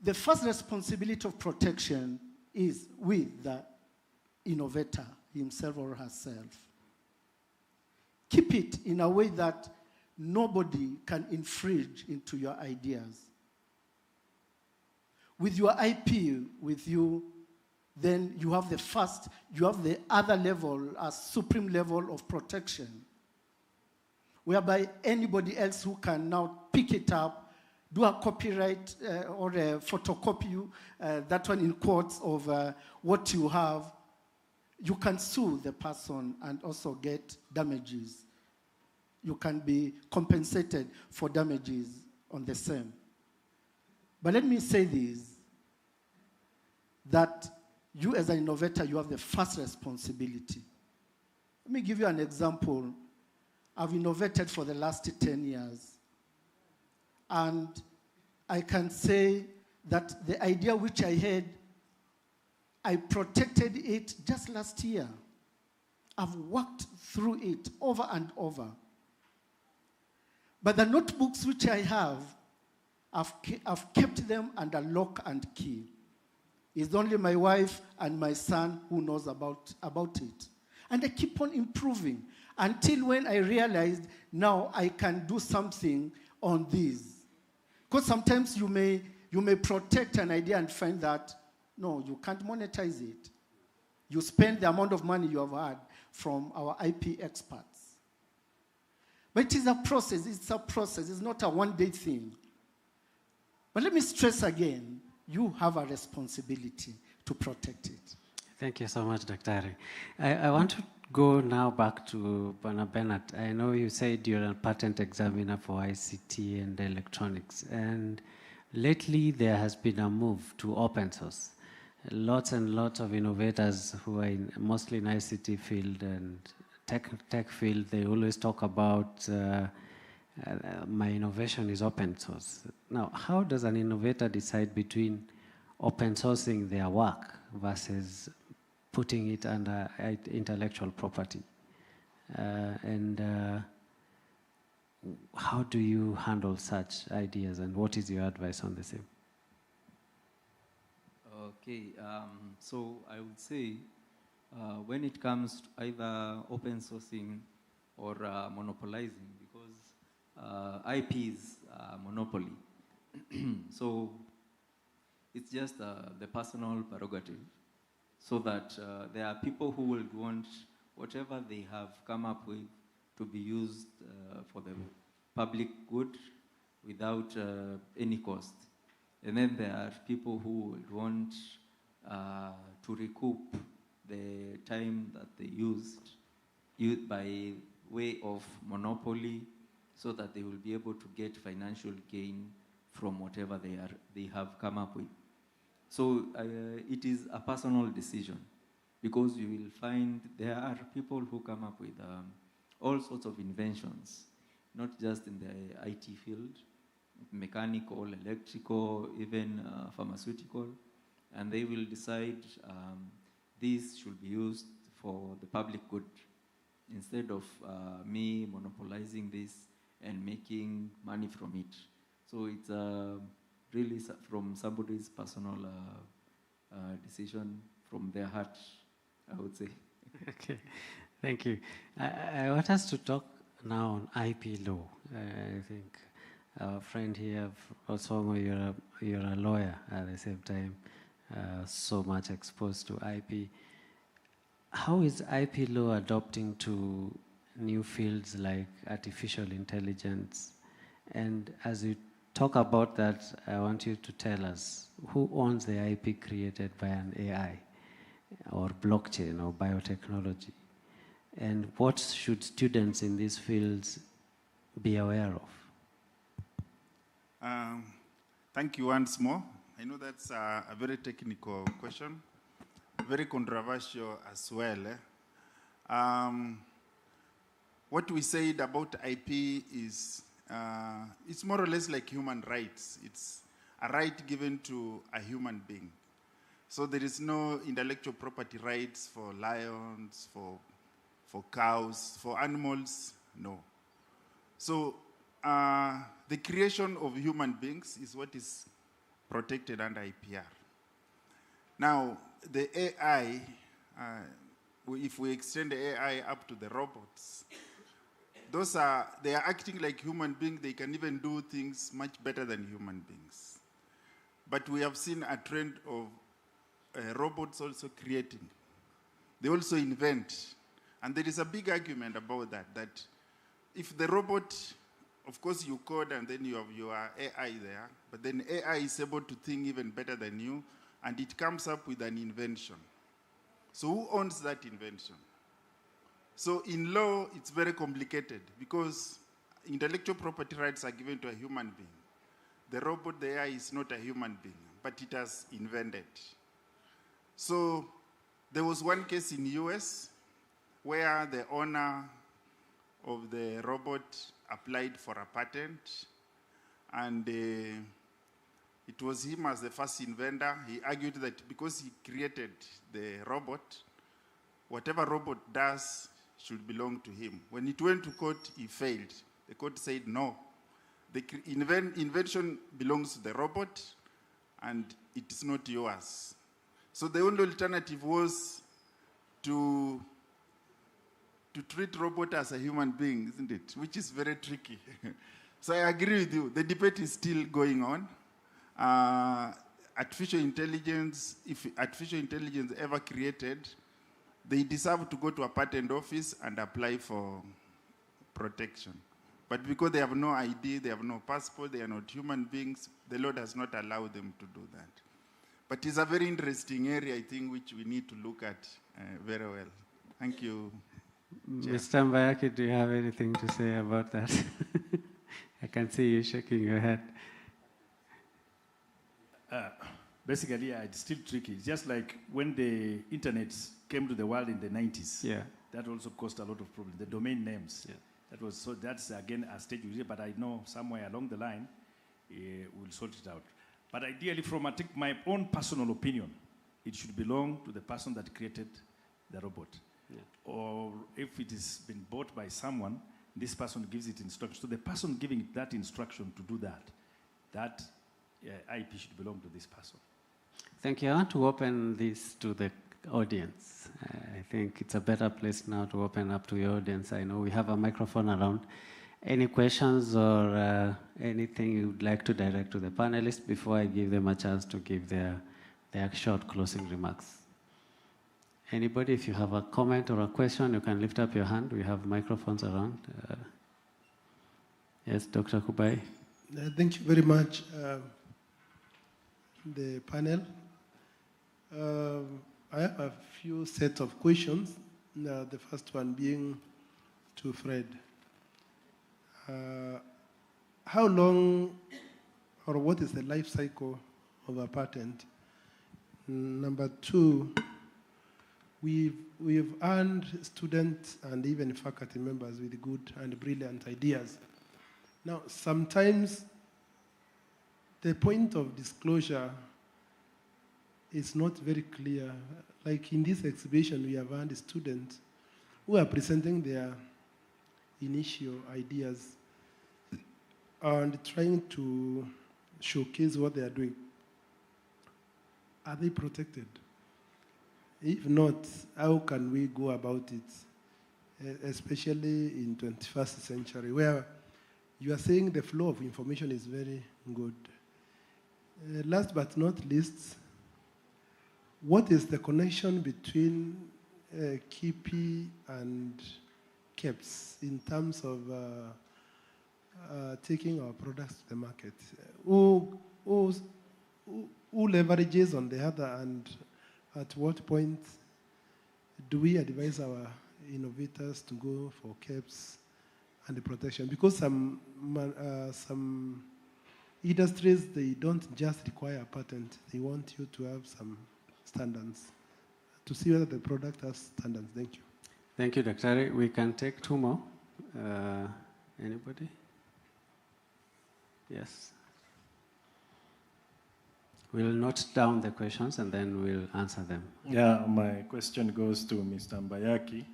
the first responsibility of protection is with the innovator himself or herself. Keep it in a way that nobody can infringe into your ideas. With your IP with you, then you have the other level, a supreme level of protection, whereby anybody else who can now pick it up, do a copyright or a photocopy, that one in quotes, of what you have, you can sue the person and also get damages. You can be compensated for damages on the same. But let me say this, that you as an innovator, you have the first responsibility. Let me give you an example. I've innovated for the last 10 years. And I can say that the idea which I had, I protected it just last year. I've worked through it over and over. But the notebooks which I have, I've kept them under lock and key. It's only my wife and my son who knows about it. And I keep on improving until when I realized now I can do something on these. Because sometimes you may protect an idea and find that, no, you can't monetize it. You spend the amount of money you have had from our IP experts. But it is a process. It's a process. It's not a one-day thing. But let me stress again, you have a responsibility to protect it. Thank you so much, Dr. I want to go now back to Bwana Bernard. I know you said you're a patent examiner for ICT and electronics, and lately there has been a move to open source. Lots and lots of innovators who are mostly in ICT field and tech field, they always talk about my innovation is open source. Now, how does an innovator decide between open sourcing their work versus putting it under intellectual property? How do you handle such ideas, and what is your advice on the same? Okay, so I would say when it comes to either open sourcing or monopolizing, because IP is monopoly, so it's just the personal prerogative, so that there are people who will want whatever they have come up with to be used for the public good without any cost. And then there are people who would want to recoup the time that they used by way of monopoly, so that they will be able to get financial gain from whatever they have come up with. So it is a personal decision, because you will find there are people who come up with all sorts of inventions, not just in the IT field, mechanical, electrical, even pharmaceutical, and they will decide this should be used for the public good, instead of me monopolizing this and making money from it. So it's really from somebody's personal decision, from their heart, I would say. Okay, thank you. I want us to talk now on IP law. I think our friend here, also you're a lawyer at the same time, so much exposed to IP. How is IP law adopting to new fields like artificial intelligence? And as you talk about that, I want you to tell us who owns the IP created by an AI or blockchain or biotechnology? And what should students in these fields be aware of? Thank you once more. I know that's a very technical question, very controversial as well. What we said about IP is it's more or less like human rights. It's a right given to a human being. So there is no intellectual property rights for lions, for cows, for animals, no. So the creation of human beings is what is protected under IPR. Now, the AI, if we extend the AI up to the robots, they are acting like human beings. They can even do things much better than human beings. But we have seen a trend of robots also creating. They also invent. And there is a big argument about that if the robot, of course you code and then you have your AI there, but then AI is able to think even better than you, and it comes up with an invention. So who owns that invention? So in law, it's very complicated, because intellectual property rights are given to a human being. The robot, the AI, is not a human being, but it has invented. So there was one case in the US where the owner of the robot applied for a patent, and it it was him as the first inventor. He argued that because he created the robot, whatever robot does should belong to him. When it went to court, he failed. The court said no. The invention belongs to the robot and it's not yours. So the only alternative was to treat robot as a human being, isn't it? Which is very tricky. So I agree with you. The debate is still going on. Artificial intelligence, if artificial intelligence ever created, they deserve to go to a patent office and apply for protection. But because they have no ID, they have no passport, they are not human beings, the law does not allow them to do that. But it's a very interesting area, I think, which we need to look at very well. Thank you. Mr. Mbayaki, do you have anything to say about that? I can see you shaking your head. Basically, yeah, it's still tricky. It's just like when the internet came to the world in the 90s. Yeah. That also caused a lot of problems. The domain names. Yeah. That's again a stage, but I know somewhere along the line we'll sort it out. But ideally, from my own personal opinion, it should belong to the person that created the robot. Yeah. Or if it has been bought by someone, this person gives it instructions. So the person giving that instruction to do that IP should belong to this person. Thank you. I want to open this to the audience. I think it's a better place now to open up to the audience. I know we have a microphone around. Any questions or anything you would like to direct to the panelists before I give them a chance to give their short closing remarks? Anybody, if you have a comment or a question, you can lift up your hand. We have microphones around. Yes, Dr. Kubai. Thank you very much, the panel. I have a few sets of questions. The first one being to Fred. How long or what is the life cycle of a patent? Number two, we've earned students and even faculty members with good and brilliant ideas. Now, sometimes the point of disclosure is not very clear. Like in this exhibition, we have earned students who are presenting their initial ideas and trying to showcase what they are doing. Are they protected? If not, how can we go about it, especially in 21st century, where you are saying the flow of information is very good. Last but not least, what is the connection between KIPI and KEPS in terms of taking our products to the market? Who leverages on the other, and at what point do we advise our innovators to go for KEPS and the protection? Because some industries, they don't just require a patent. They want you to have some standards to see whether the product has standards. Thank you. Thank you, Dr. We can take two more. Anybody? Yes. We'll note down the questions and then we'll answer them. Yeah, my question goes to Mr. Mbayaki.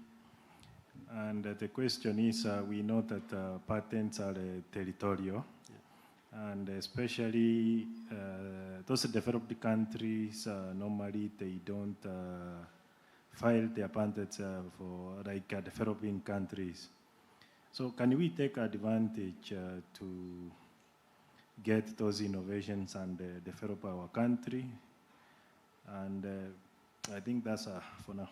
And the question is, we know that patents are territorial. Yeah. And especially those developed countries, normally they don't file their patents for like developing countries. So can we take advantage to get those innovations and develop our country? And I think that's for now.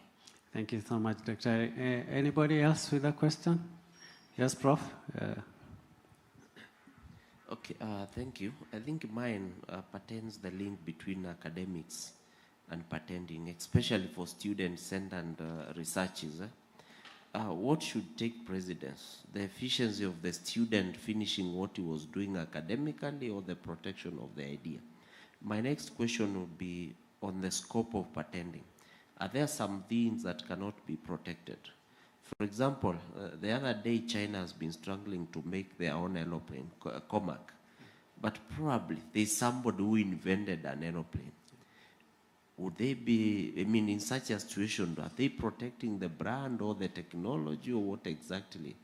Thank you so much, Dr. Anybody else with a question? Yes, Prof. Okay, thank you. I think mine pertains the link between academics and patenting, especially for students and researchers. What should take precedence? The efficiency of the student finishing what he was doing academically, or the protection of the idea? My next question would be on the scope of patenting. Are there some things that cannot be protected? For example, the other day China has been struggling to make their own aeroplane, Comac. but probably there's somebody who invented an aeroplane. Would they be, I mean, in such a situation, are they protecting the brand or the technology, or what exactly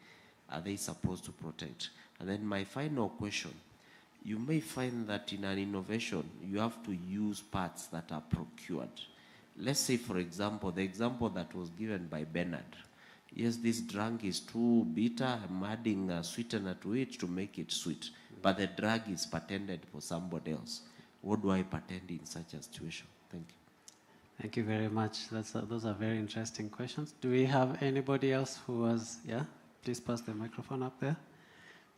are they supposed to protect? And then my final question, you may find that in an innovation, you have to use parts that are procured. Let's say, for example, the example that was given by Bernard. Yes, this drug is too bitter, I'm adding a sweetener to it to make it sweet. But the drug is patented for somebody else. What do I patent in such a situation? Thank you. Thank you very much. Those are very interesting questions. Do we have anybody else who was, yeah? Please pass the microphone up there.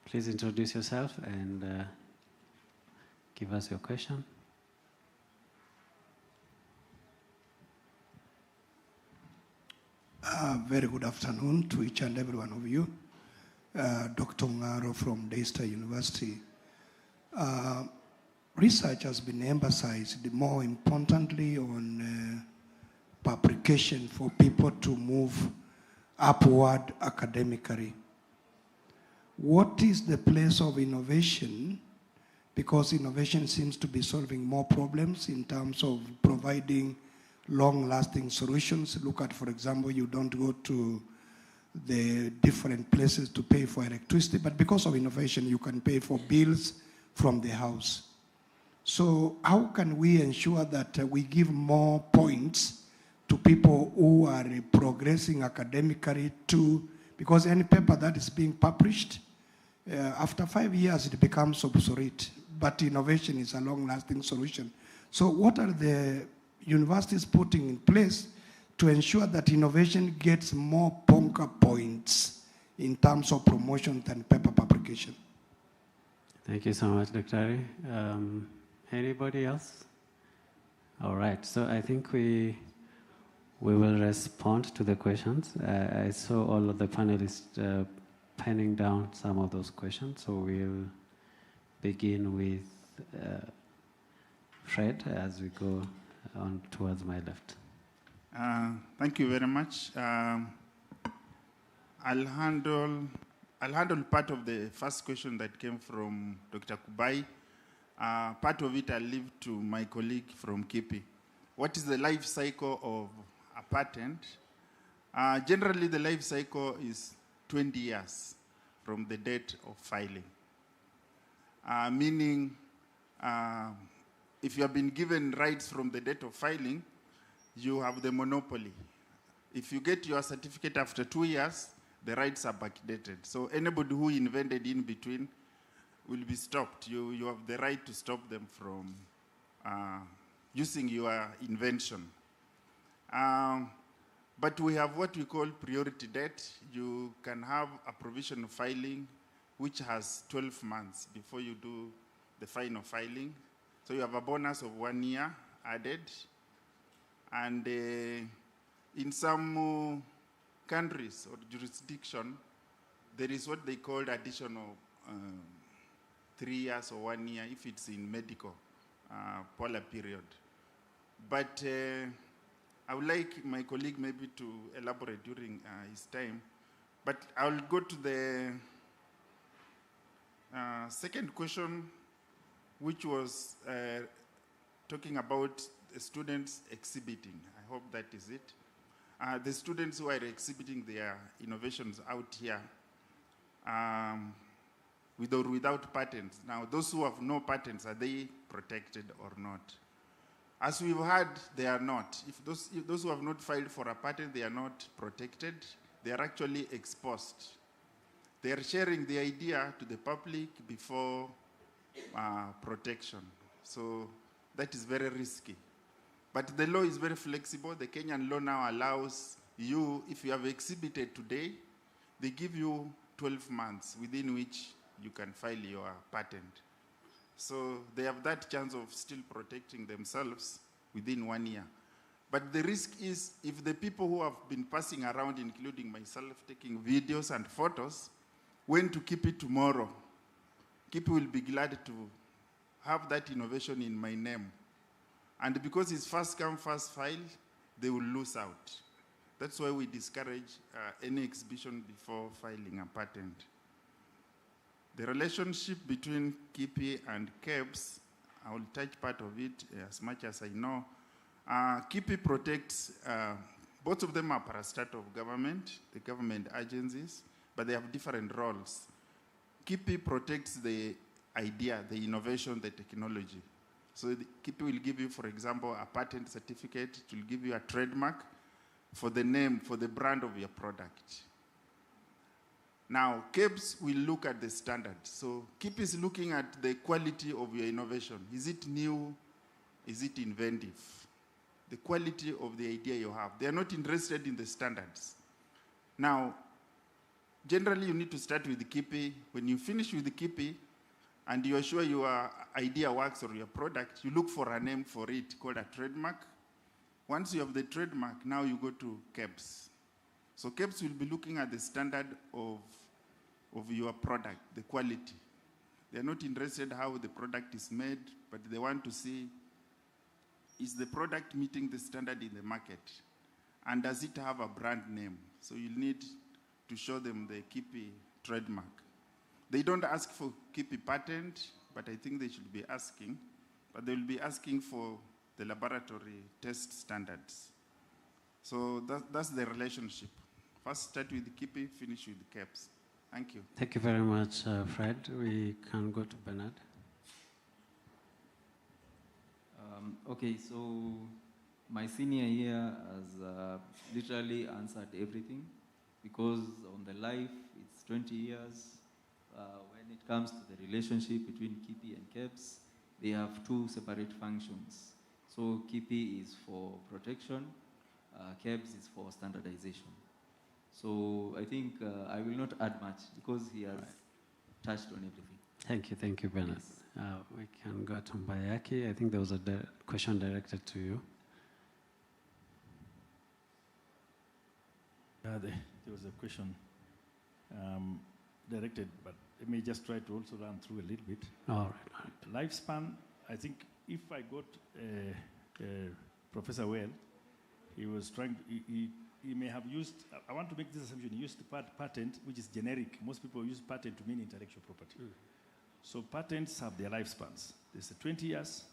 Please introduce yourself and give us your question. Very good afternoon to each and every one of you. Dr. Ngaro from Daystar University. Research has been emphasized more importantly on publication for people to move upward academically. What is the place of innovation? Because innovation seems to be solving more problems in terms of providing long-lasting solutions. Look at, for example, you don't go to the different places to pay for electricity, but because of innovation, you can pay for bills from the house. So how can we ensure that we give more points to people who are progressing academically too? Because any paper that is being published, after 5 years, it becomes obsolete. But innovation is a long-lasting solution. So what are the universities putting in place to ensure that innovation gets more Ponca points in terms of promotion than paper publication? Thank you so much, Dr. Ari. Anybody else? All right, so I think we will respond to the questions. I saw all of the panelists penning down some of those questions, so we'll begin with Fred as we go on towards my left. Thank you very much. I'll handle part of the first question that came from Dr. Kubai. Part of it I'll leave to my colleague from KIPI. What is the life cycle of a patent? Generally, the life cycle is 20 years from the date of filing. Meaning, if you have been given rights from the date of filing, you have the monopoly. If you get your certificate after 2 years, the rights are backdated. So anybody who invented in between will be stopped. You have the right to stop them from using your invention. But we have what we call priority date. You can have a provisional filing which has 12 months before you do the final filing. So you have a bonus of 1 year added. And in some countries or jurisdiction, there is what they call additional 3 years or 1 year if it's in medical polar period. But I would like my colleague maybe to elaborate during his time. But I'll go to the second question, which was talking about the students exhibiting. I hope that is it. The students who are exhibiting their innovations out here with or without patents. Now, those who have no patents, are they protected or not? As we've heard, they are not. If those who have not filed for a patent, they are not protected. They are actually exposed. They are sharing the idea to the public before protection. So that is very risky. But the law is very flexible. The Kenyan law now allows you, if you have exhibited today, they give you 12 months within which you can file your patent. So they have that chance of still protecting themselves within 1 year. But the risk is if the people who have been passing around, including myself, taking videos and photos, went to keep it tomorrow, KIPI will be glad to have that innovation in my name. And because it's first come, first file, they will lose out. That's why we discourage any exhibition before filing a patent. The relationship between KIPI and KEBS, I will touch part of it as much as I know. KIPI protects, both of them are parastatal of government, the government agencies, but they have different roles. KIPI protects the idea, the innovation, the technology. So KIPI will give you, for example, a patent certificate. It will give you a trademark for the name, for the brand of your product. Now, KEBS will look at the standards. So KIPI is looking at the quality of your innovation. Is it new? Is it inventive? The quality of the idea you have. They are not interested in the standards. Now, generally you need to start with the KIPI. When you finish with the KIPI and you are sure your idea works or your product, you look for a name for it called a trademark. Once you have the trademark, now you go to KEBS. So KEBS will be looking at the standard of your product, the quality. They're not interested how the product is made, but they want to see, is the product meeting the standard in the market? And does it have a brand name? So you'll need to show them the KIPI trademark. They don't ask for KIPI patent, but I think they should be asking. But they will be asking for the laboratory test standards. So that's the relationship. First start with KIPI, finish with KEBS. Thank you. Thank you very much, Fred. We can go to Bernard. Okay, so my senior here has literally answered everything, because on the life, it's 20 years. When it comes to the relationship between KIPI and KEBS, they have two separate functions. So KIPI is for protection, KEBS is for standardization. So I think I will not add much, because he has touched on everything. Thank you, Bernard. Yes. We can go to Mbayaki. I think there was a question directed to you. There was a question directed, but let me just try to also run through a little bit. All right. Lifespan, I think if I got Professor Well, he was trying to, he may have used, I want to make this assumption, he used the patent, which is generic. Most people use patent to mean intellectual property. So patents have their lifespans. There's 20 years,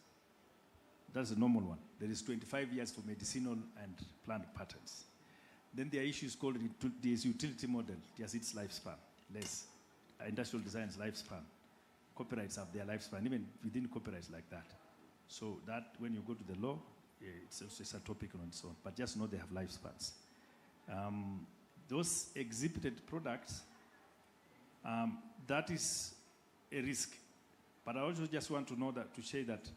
that's the normal one. There is 25 years for medicinal and plant patents. Then there are issues called the utility model, just its lifespan, less. Industrial design's lifespan. Copyrights have their lifespan, even within copyrights like that. So that, when you go to the law, it's a topic on its own, but just know they have lifespans. Those exhibited products, that is a risk. But I also just want to know that, to say that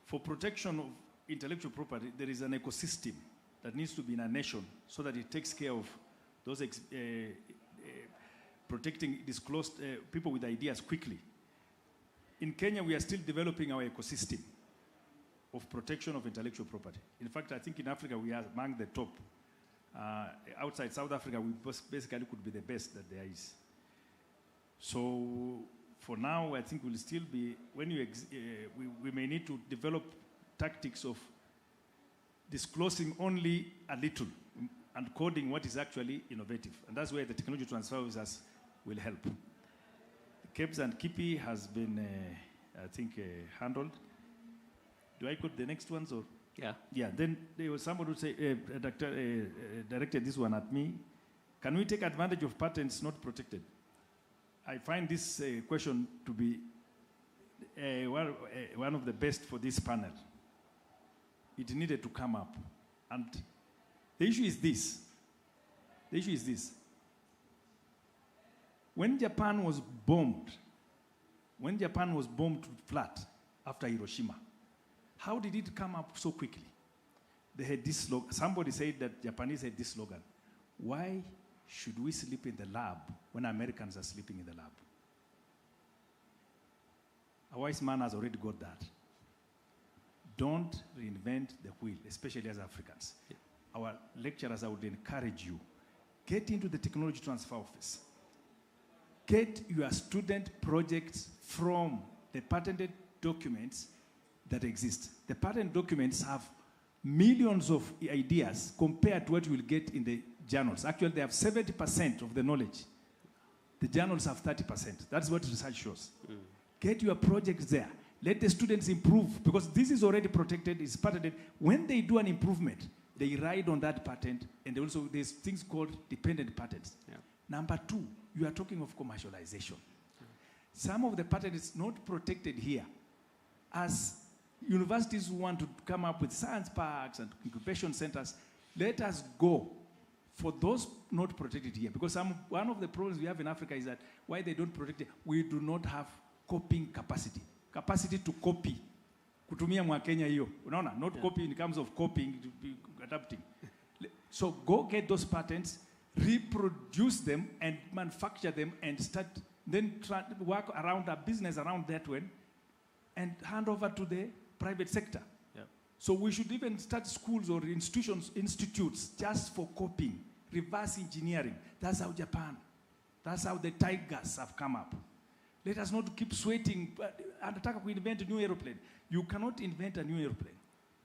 for protection of intellectual property, there is an ecosystem that needs to be in a nation so that it takes care of those protecting disclosed people with ideas quickly. In Kenya, we are still developing our ecosystem of protection of intellectual property. In fact, I think in Africa, we are among the top. Outside South Africa, we basically could be the best that there is. So for now, I think we'll still be, when you we may need to develop tactics of disclosing only a little and coding what is actually innovative. And that's where the technology transfer with us will help. KEBS and KIPI has been, I think, handled. Do I go to the next ones, or? Yeah. Yeah, then there was somebody who say, directed this one at me. Can we take advantage of patents not protected? I find this question to be one of the best for this panel. It needed to come up. And the issue is this. The issue is this. When Japan was bombed flat after Hiroshima, how did it come up so quickly? They had this slogan. Somebody said that Japanese had this slogan: why should we sleep in the lab when Americans are sleeping in the lab? A wise man has already got that. Don't reinvent the wheel, especially as Africans. Yeah. Our lecturers, I would encourage you, get into the technology transfer office. Get your student projects from the patented documents that exist. The patent documents have millions of ideas compared to what you will get in the journals. Actually, they have 70% of the knowledge The journals have 30%. That's what research shows. Get your projects there. Let the students improve, because this is already protected, it's patented. When they do an improvement, they ride on that patent, and also there's things called dependent patents. Yeah. Number two, you are talking of commercialization. Some of the patents is not protected here. As universities want to come up with science parks and incubation centers, let us go for those not protected here. Because one of the problems we have in Africa is that why they don't protect it, we do not have copying capacity. Capacity to copy. Kutumia mwa Kenya hiyo. Unaona? Not copy in terms of copying, adapting. So go get those patents, reproduce them and manufacture them and start, then work around a business around that one and hand over to the private sector. Yeah. So we should even start schools or institutes just for copying, reverse engineering. That's how Japan, that's how the tigers have come up. Let us not keep sweating. Anataka to invent a new aeroplane. You cannot invent a new aeroplane.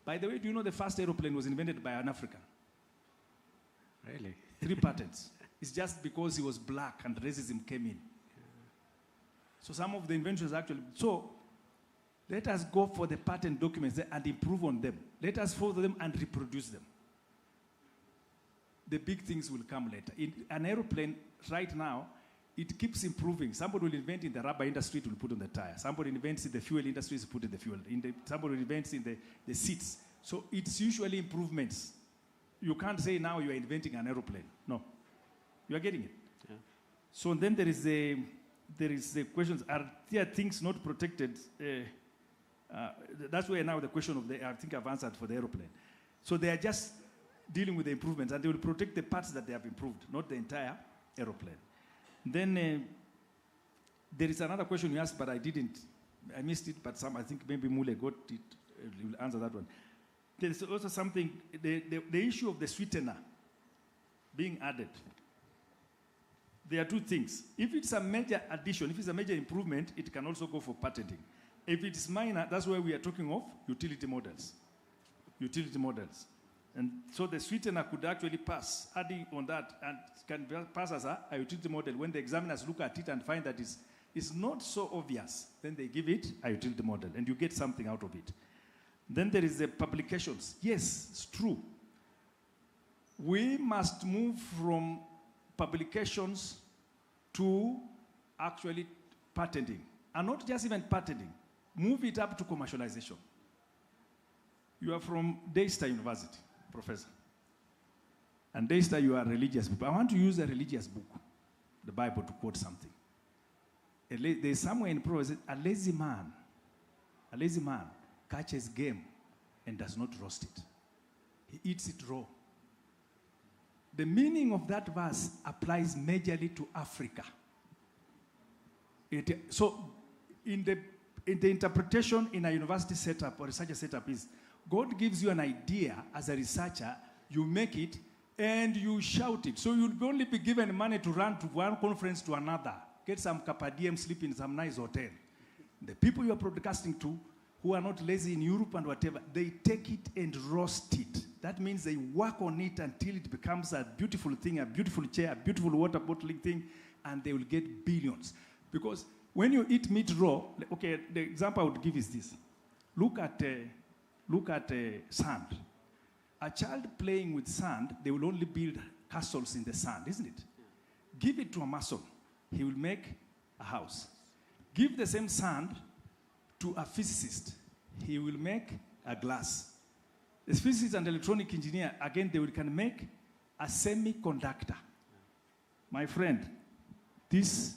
By the way, do you know the first aeroplane was invented by an African? Really? 3 patents. It's just because he was black and racism came in. So some of the inventions actually, so let us go for the patent documents and improve on them. Let us follow them and reproduce them. The big things will come later. In an aeroplane right now, it keeps improving. Somebody will invent in the rubber industry, it will put on the tire. Somebody invents in the fuel industry, it will put in the fuel. Somebody invents in the seats. So it's usually improvements. You can't say now you are inventing an aeroplane. No. You are getting it? Yeah. So then there is the questions, are there things not protected? That's where now the question of I think I've answered for the aeroplane. So they are just dealing with the improvements, and they will protect the parts that they have improved, not the entire aeroplane. Then there is another question you asked, but I missed it, but I think maybe Mule got it, will answer that one. There is also something, the issue of the sweetener being added. There are 2 things. If it's a major addition, if it's a major improvement, it can also go for patenting. If it's minor, that's why we are talking of utility models. Utility models. And so the sweetener could actually pass, adding on that, and can pass as a utility model. When the examiners look at it and find that it's not so obvious, then they give it a utility model, and you get something out of it. Then there is the publications. Yes, it's true. We must move from publications to actually patenting. And not just even patenting. Move it up to commercialization. You are from Daystar University, professor. And Daystar, you are religious people. I want to use a religious book, the Bible, to quote something. There's somewhere in Proverbs, a lazy man catches game and does not roast it. He eats it raw. The meaning of that verse applies majorly to Africa. So in the interpretation in a university setup or researcher setup is, God gives you an idea as a researcher, you make it, and you shout it. So you'll only be given money to run to one conference to another, get some Capadium, sleep in some nice hotel. The people you are broadcasting to, who are not lazy in Europe and whatever, they take it and roast it. That means they work on it until it becomes a beautiful thing, a beautiful chair, a beautiful water bottling thing, and they will get billions. Because when you eat meat raw, okay, the example I would give is this. Look at sand. A child playing with sand, they will only build castles in the sand, isn't it? Give it to a mason, he will make a house. Give the same sand to a physicist, he will make a glass. The physicist and electronic engineer, again, can make a semiconductor. My friend, these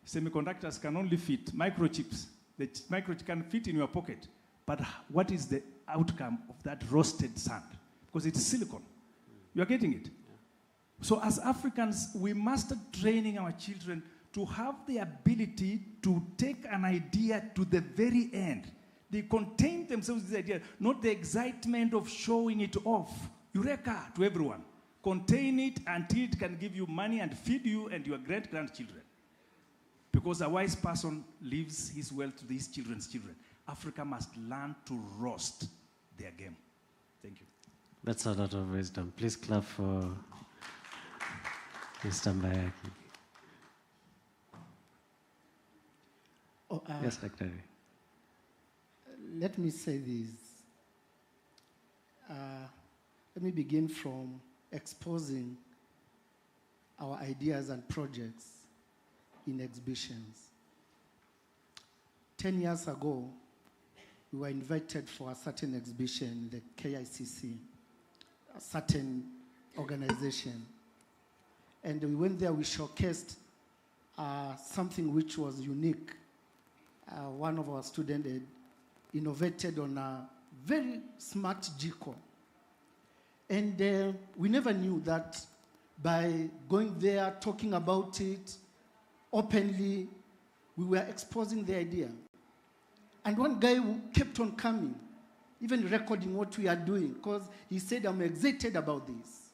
semiconductors can only fit microchips. The microchip can fit in your pocket. But what is the outcome of that roasted sand? Because it's silicon. You are getting it? Yeah. So as Africans, we must start training our children to have the ability to take an idea to the very end. They contain themselves with this idea, not the excitement of showing it off. Eureka to everyone. Contain it until it can give you money and feed you and your great-grandchildren. Because a wise person leaves his wealth to his children's children. Africa must learn to roast their game. Thank you. That's a lot of wisdom. Please clap for Mr. Mbayaki. Oh, Yes, Dr. let me say this. Let me begin from exposing our ideas and projects in exhibitions. 10 years ago, we were invited for a certain exhibition in the KICC, a certain organization. And we went there, we showcased something which was unique. One of our students had innovated on a very smart G-core. And we never knew that by going there, talking about it openly, we were exposing the idea. And one guy who kept on coming, even recording what we are doing, because he said, I'm excited about this.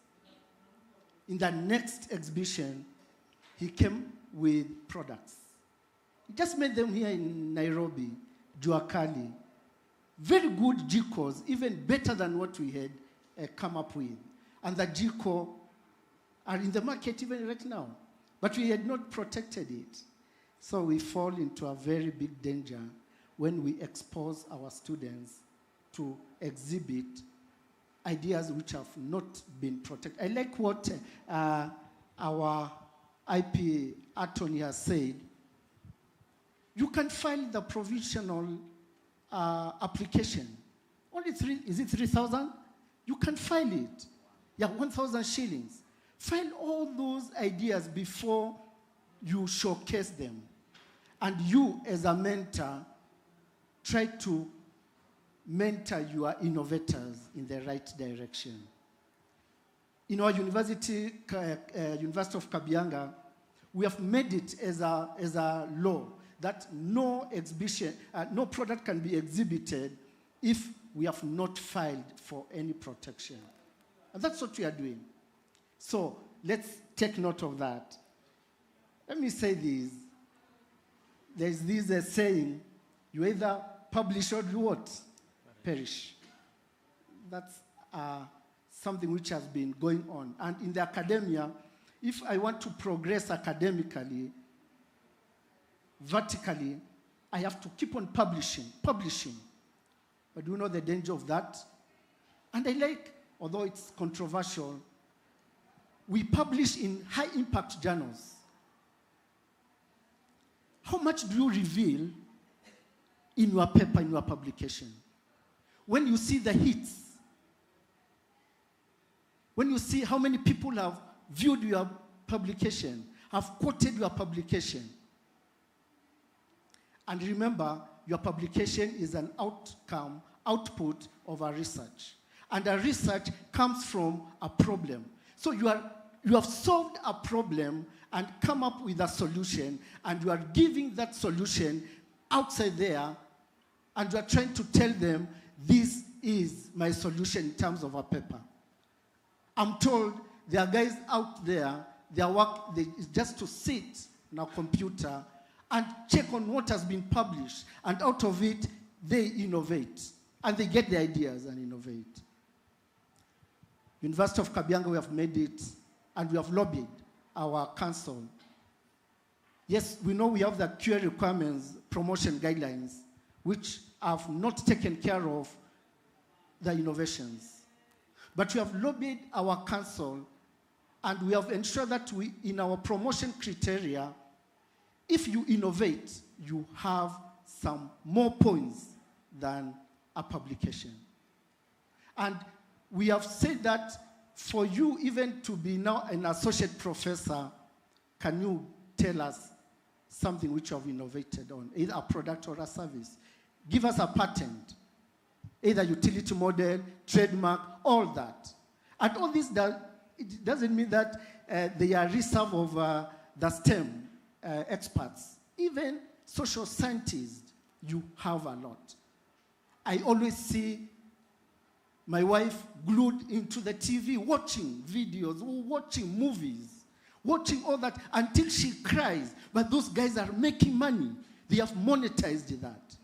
In the next exhibition, he came with products. He just made them here in Nairobi, Juakali. Very good G-cores, even better than what we had come up with. And the G-core are in the market even right now. But we had not protected it. So we fall into a very big danger when we expose our students to exhibit ideas which have not been protected. I like what our IP attorney has said. You can file the provisional application. Only is it 3,000? You can file it. Yeah, 1,000 shillings. File all those ideas before you showcase them. And you, as a mentor, try to mentor your innovators in the right direction. In our university, University of Kabianga, we have made it as a law that no exhibition, no product can be exhibited if we have not filed for any protection. And that's what we are doing. So let's take note of that. Let me say this. There's this saying, you either publish or do what? Perish. That's something which has been going on. And in the academia, if I want to progress academically, vertically, I have to keep on publishing. But do you know the danger of that? And I like, although it's controversial, we publish in high-impact journals. How much do you reveal in your paper, in your publication? When you see the hits, when you see how many people have viewed your publication, have quoted your publication. And remember, your publication is an output of a research. And a research comes from a problem. So you have solved a problem and come up with a solution, and you are giving that solution outside there, and you are trying to tell them, this is my solution in terms of a paper. I'm told there are guys out there, their work is just to sit on a computer and check on what has been published, and out of it, they innovate. And they get the ideas and innovate. University of Kabianga, we have made it, and we have lobbied our council. Yes, we know we have the QA requirements, promotion guidelines, which have not taken care of the innovations. But we have lobbied our council, and we have ensured that in our promotion criteria, if you innovate, you have some more points than a publication. And we have said that for you even to be now an associate professor, can you tell us something which you have innovated on, either a product or a service? Give us a patent, either utility model, trademark, all that. And all this, it doesn't mean that they are reserved of the STEM experts. Even social scientists, you have a lot. I always see my wife glued into the TV, watching videos, watching movies, watching all that until she cries. But those guys are making money. They have monetized that.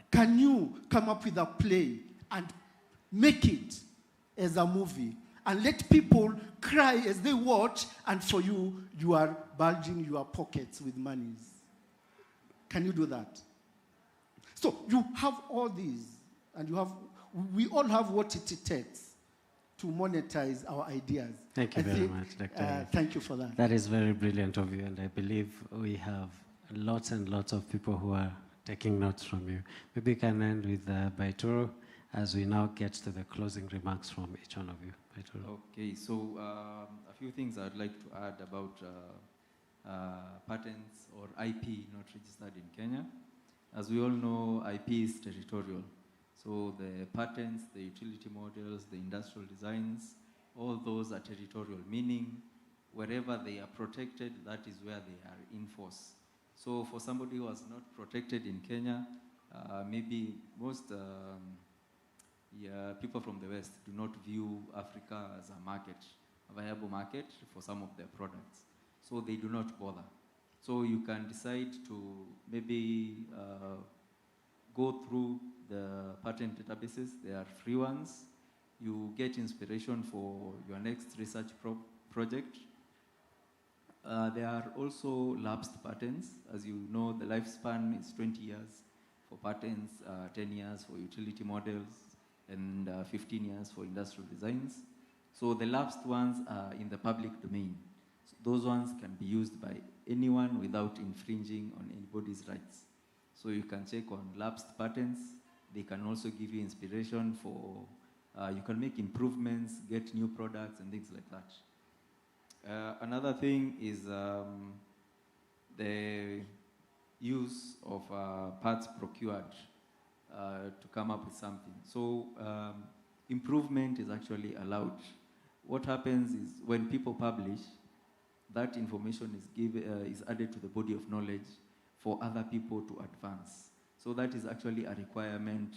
Can you come up with a play and make it as a movie and let people cry as they watch, and for you, you are bulging your pockets with monies? Can you do that? So you have all these, and we all have what it takes to monetize our ideas. Thank you very much, Dr. Thank you for that. That is very brilliant of you, and I believe we have lots and lots of people who are taking notes from you. Maybe you can end with Baituro as we now get to the closing remarks from each one of you. Baituro. Okay, so a few things I'd like to add about patents or IP not registered in Kenya. As we all know, IP is territorial. So the patents, the utility models, the industrial designs, all those are territorial, meaning wherever they are protected, that is where they are in force. So for somebody who was not protected in Kenya, maybe most people from the West do not view Africa as a market, a viable market for some of their products. So they do not bother. So you can decide to maybe go through the patent databases. They are free ones. You get inspiration for your next research project. There are also lapsed patents. As you know, the lifespan is 20 years for patents, 10 years for utility models, and 15 years for industrial designs. So the lapsed ones are in the public domain. So those ones can be used by anyone without infringing on anybody's rights. So you can check on lapsed patents. They can also give you inspiration for, you can make improvements, get new products, and things like that. Another thing is the use of parts procured to come up with something. So improvement is actually allowed. What happens is when people publish, that information is added to the body of knowledge for other people to advance. So that is actually a requirement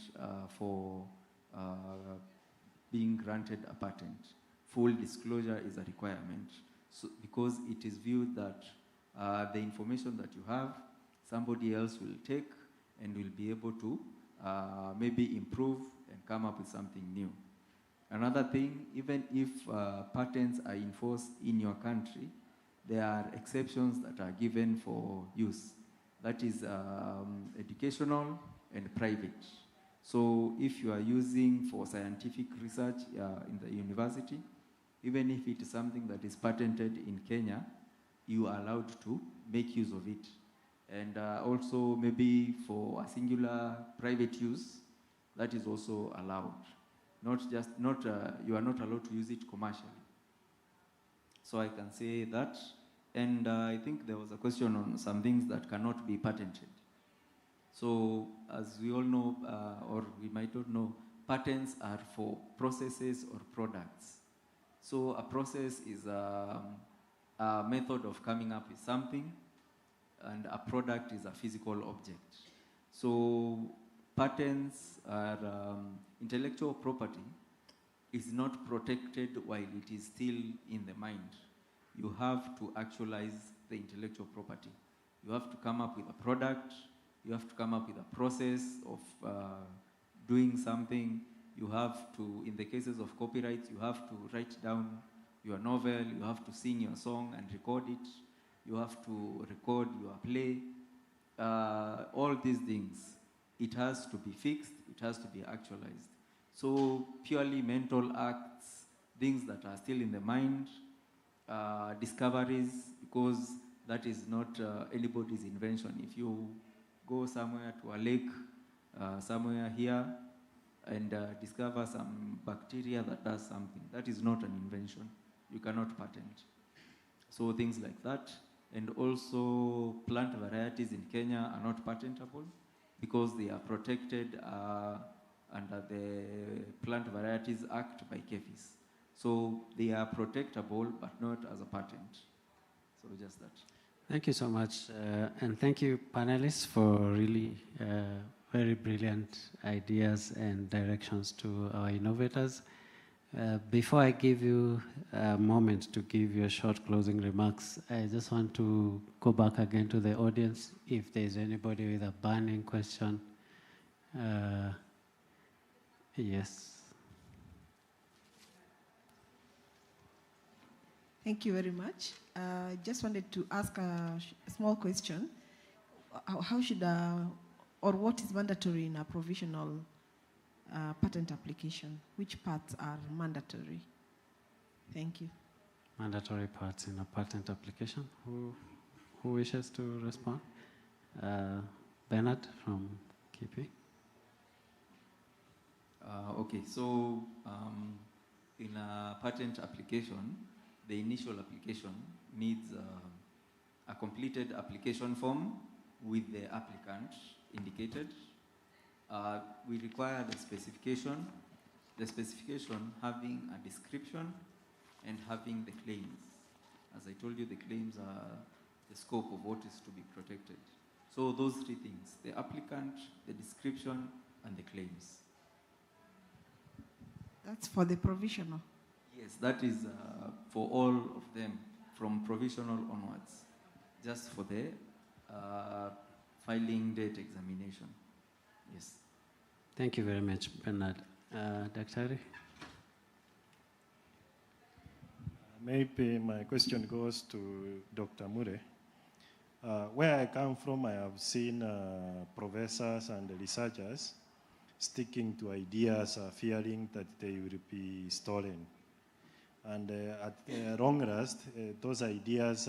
for being granted a patent. Full disclosure is a requirement, so, because it is viewed that the information that you have, somebody else will take and will be able to maybe improve and come up with something new. Another thing, even if patents are enforced in your country, there are exceptions that are given for use. That is educational and private. So if you are using for scientific research in the university, even if it is something that is patented in Kenya, you are allowed to make use of it. And also maybe for a singular private use, that is also allowed. You are not allowed to use it commercially. So I can say that. And I think there was a question on some things that cannot be patented. So as we all know, or we might not know, patents are for processes or products. So a process is a method of coming up with something, and a product is a physical object. So patents are intellectual property is not protected while it is still in the mind. You have to actualize the intellectual property. You have to come up with a product. You have to come up with a process of doing something. You have to, in the cases of copyrights, you have to write down your novel. You have to sing your song and record it. You have to record your play. All these things, it has to be fixed. It has to be actualized. So purely mental acts, things that are still in the mind, discoveries, because that is not anybody's invention. If you go somewhere to a lake, somewhere here, and discover some bacteria that does something, that is not an invention. You cannot patent. So things like that. And also plant varieties in Kenya are not patentable because they are protected under the Plant Varieties Act by KEFIS. So they are protectable, but not as a patent. So just that. Thank you so much. And thank you, panelists, for really very brilliant ideas and directions to our innovators. Before I give you a moment to give your short closing remarks, I just want to go back again to the audience. If there's anybody with a burning question. Yes. Thank you very much. Just wanted to ask a small question. how should, or what is mandatory in a provisional patent application? Which parts are mandatory? Thank you. Mandatory parts in a patent application. Who wishes to respond? Bernard from KP. Okay, so in a patent application, the initial application needs a completed application form with the applicant indicated. We require the specification having a description and having the claims. As I told you, the claims are the scope of what is to be protected. So those three things, the applicant, the description, and the claims. That's for the provisional? Yes, that is for all of them, from provisional onwards, just for the filing date examination. Yes. Thank you very much, Bernard. Daktari? Maybe my question goes to Dr. Mure. Where I come from, I have seen professors and researchers sticking to ideas, fearing that they will be stolen. And at long rest, those ideas,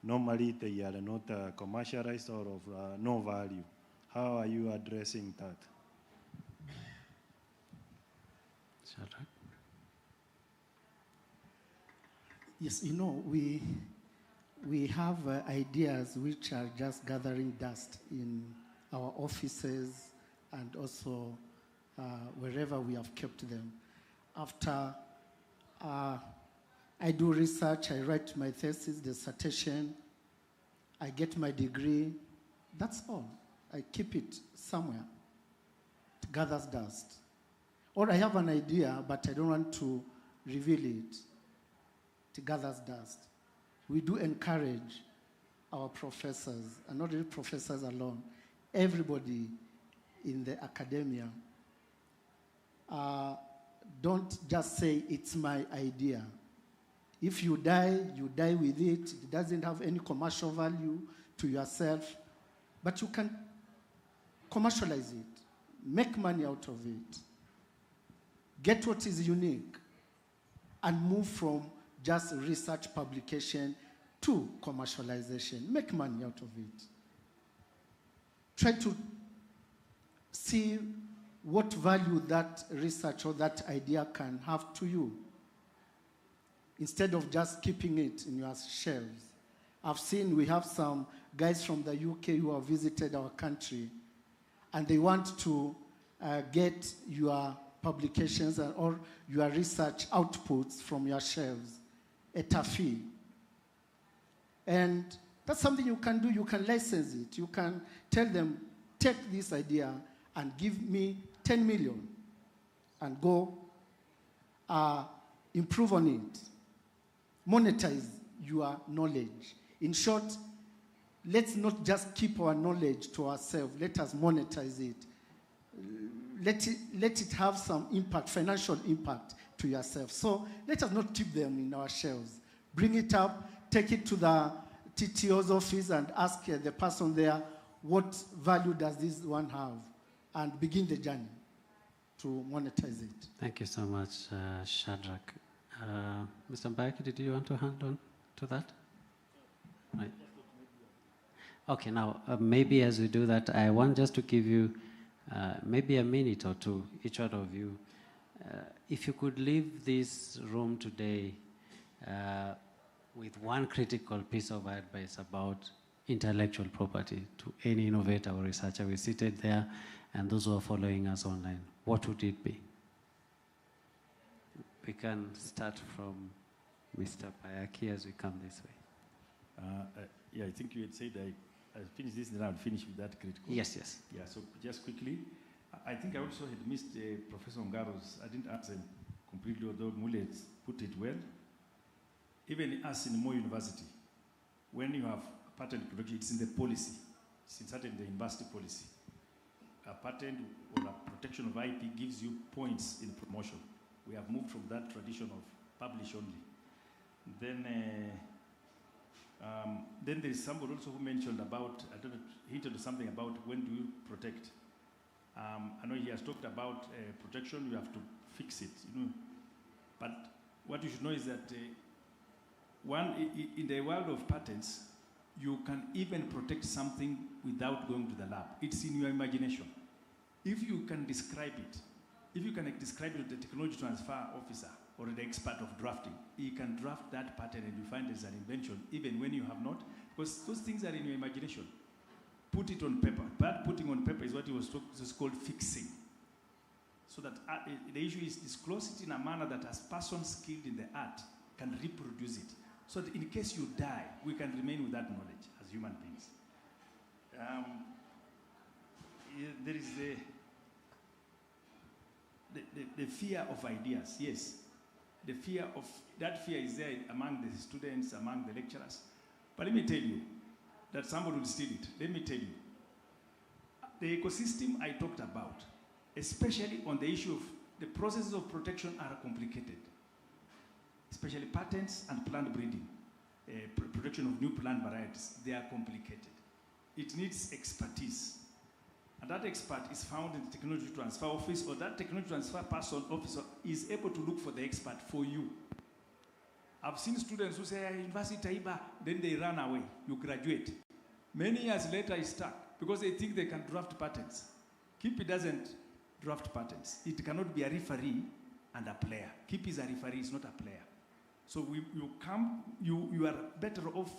normally they are not commercialized or of no value. How are you addressing that? Shadrach? Yes, you know, we have ideas which are just gathering dust in our offices and also wherever we have kept them. After I do research, I write my thesis, dissertation, I get my degree, that's all. I keep it somewhere. It gathers dust. Or I have an idea, but I don't want to reveal it. It gathers dust. We do encourage our professors, and not only professors alone, everybody in the academia, don't just say, it's my idea. If you die with it. It doesn't have any commercial value to yourself, but you can commercialize it, make money out of it, get what is unique, and move from just research publication to commercialization. Make money out of it. Try to see what value that research or that idea can have to you, instead of just keeping it in your shelves. I've seen we have some guys from the UK who have visited our country, and they want to get your publications or your research outputs from your shelves at a fee. And that's something you can do. You can license it. You can tell them, take this idea and give me 10 million and go improve on it. Monetize your knowledge. In short, let's not just keep our knowledge to ourselves. Let us monetize it. Let it have some impact, financial impact to yourself. So let us not keep them in our shelves. Bring it up, take it to the TTO's office and ask the person there, what value does this one have? And begin the journey to monetize it. Thank you so much, Shadrach. Mr. Mbayaki, did you want to hand on to that? Right. Okay, now maybe as we do that, I want just to give you maybe a minute or two, each one of you. If you could leave this room today with one critical piece of advice about intellectual property to any innovator or researcher we seated there and those who are following us online, what would it be? We can start from Mr. Mbayaki as we come this way. Yeah, I think you had said I'll finish this, then I'll finish with that critical. Yes, yes. Yeah, so just quickly, I think I also had missed Professor Ngaro's. I didn't answer him completely, although Mule put it well. Even us in Mo University, when you have patent protection, it's in the policy. It's inserted in the university policy. A patent or a protection of IP gives you points in promotion. We have moved from that tradition of publish only. Then Then there is somebody also who mentioned about, I don't know, hinted something about when do you protect. I know he has talked about protection, you have to fix it, you know. But what you should know is that in the world of patents, you can even protect something without going to the lab. It's in your imagination. If you can describe it, if you can describe it to the technology transfer officer or the expert of drafting, he can draft that patent and you find it's an invention, even when you have not, because those things are in your imagination. Put it on paper. But putting on paper is what he was called fixing. So that the issue is disclose it in a manner that as person skilled in the art can reproduce it. So that in case you die, we can remain with that knowledge as human beings. There is the fear of ideas, yes. The fear of, that fear is there among the students, among the lecturers. But let me tell you that somebody will steal it. Let me tell you. The ecosystem I talked about, especially on the issue of the processes of protection are complicated. Especially patents and plant breeding, protection of new plant varieties, they are complicated. It needs expertise. And that expert is found in the technology transfer office, or that technology transfer person officer is able to look for the expert for you. I've seen students who say, University Taiba, then they run away. You graduate. Many years later, it's stuck because they think they can draft patents. KIPI doesn't draft patents. It cannot be a referee and a player. KIPI is a referee, it's not a player. So you are better off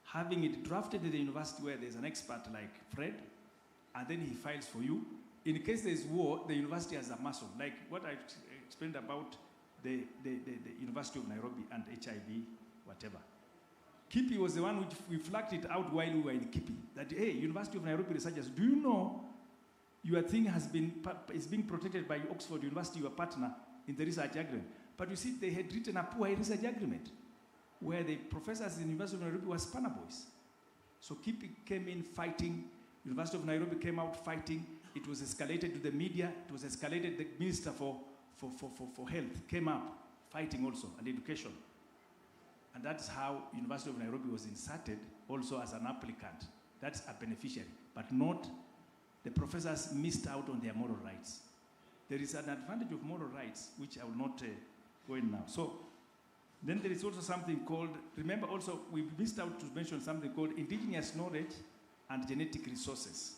having it drafted at the university where there's an expert like Fred, and then he files for you. In case there's war, the university has a muscle, like what I explained about the University of Nairobi and HIV, whatever. KIPI was the one which we flagged it out while we were in KIPI, that, hey, University of Nairobi researchers, do you know your thing is being protected by Oxford University, your partner, in the research agreement? But you see, they had written a poor research agreement where the professors in the University of Nairobi were spanner boys. So KIPI came in fighting, University of Nairobi came out fighting, it was escalated to the media, it was escalated, the Minister for Health came up fighting also, and education. And that's how University of Nairobi was inserted also as an applicant. That's a beneficiary, but not the professors missed out on their moral rights. There is an advantage of moral rights, which I will not go in now. So then there is also something called, remember also, we missed out to mention something called indigenous knowledge and genetic resources.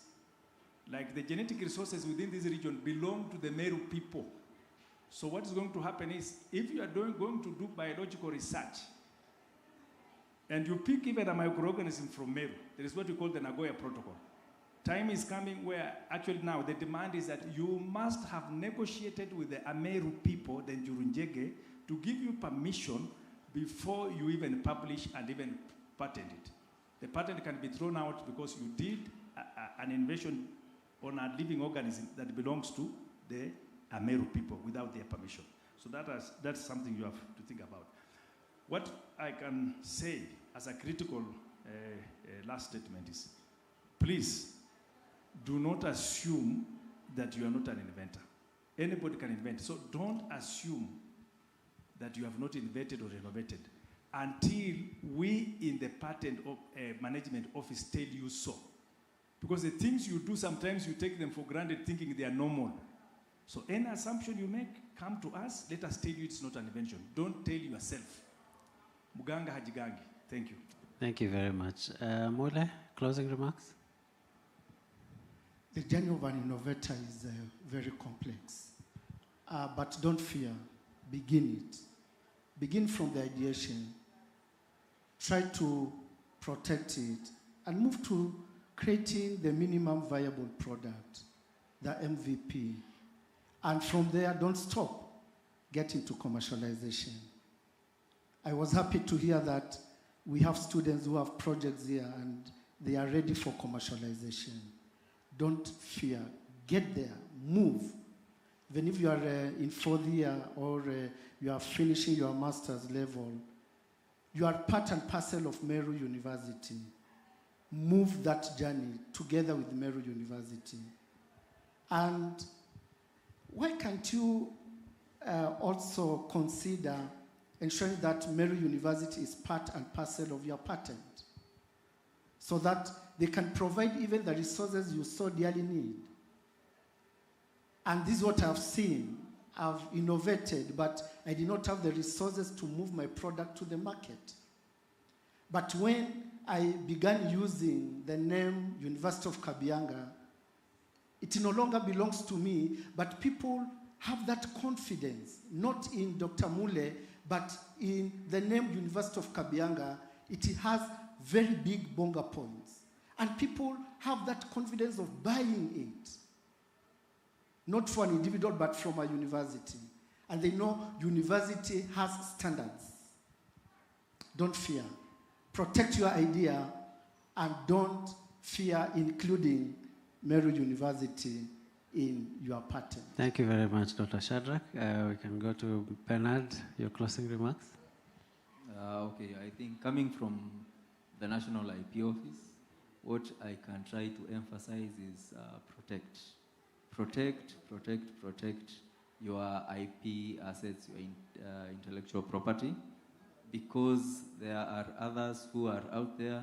Like the genetic resources within this region belong to the Meru people. So what is going to happen is, if you are going to do biological research, and you pick even a microorganism from Meru, there is what we call the Nagoya Protocol. Time is coming where actually now the demand is that you must have negotiated with the Ameru people, the Njurunjege, to give you permission before you even publish and even patent it. The patent can be thrown out because you did an invention on a living organism that belongs to the Ameru people without their permission. So that's something you have to think about. What I can say as a critical last statement is, please do not assume that you are not an inventor. Anybody can invent. So don't assume that you have not invented or innovated until we in the patent management office tell you so. Because the things you do, sometimes you take them for granted thinking they are normal. So any assumption you make, come to us, let us tell you it's not an invention. Don't tell yourself. Muganga hajigangi. Thank you. Thank you very much. Mule, closing remarks? The journey of an innovator is very complex. But don't fear. Begin it. Begin from the ideation. Try to protect it and move to creating the minimum viable product, the MVP. And from there, don't stop. Get into commercialization. I was happy to hear that we have students who have projects here and they are ready for commercialization. Don't fear. Get there. Move. Even if you are in 4th year or you are finishing your master's level, you are part and parcel of Meru University. Move that journey together with Meru University. And why can't you also consider ensuring that Meru University is part and parcel of your patent, so that they can provide even the resources you so dearly need. And this is what I've seen. I've innovated, but I did not have the resources to move my product to the market. But when I began using the name University of Kabianga, it no longer belongs to me, but people have that confidence, not in Dr. Mule, but in the name University of Kabianga. It has very big bonga points. And people have that confidence of buying it. Not for an individual, but from a university. And they know university has standards. Don't fear. Protect your idea and don't fear including Meru University in your patent. Thank you very much, Dr. Shadrach. We can go to Bernard, your closing remarks. Okay, I think coming from the National IP Office, what I can try to emphasize is protect. Protect, protect, protect your IP assets, your intellectual property, because there are others who are out there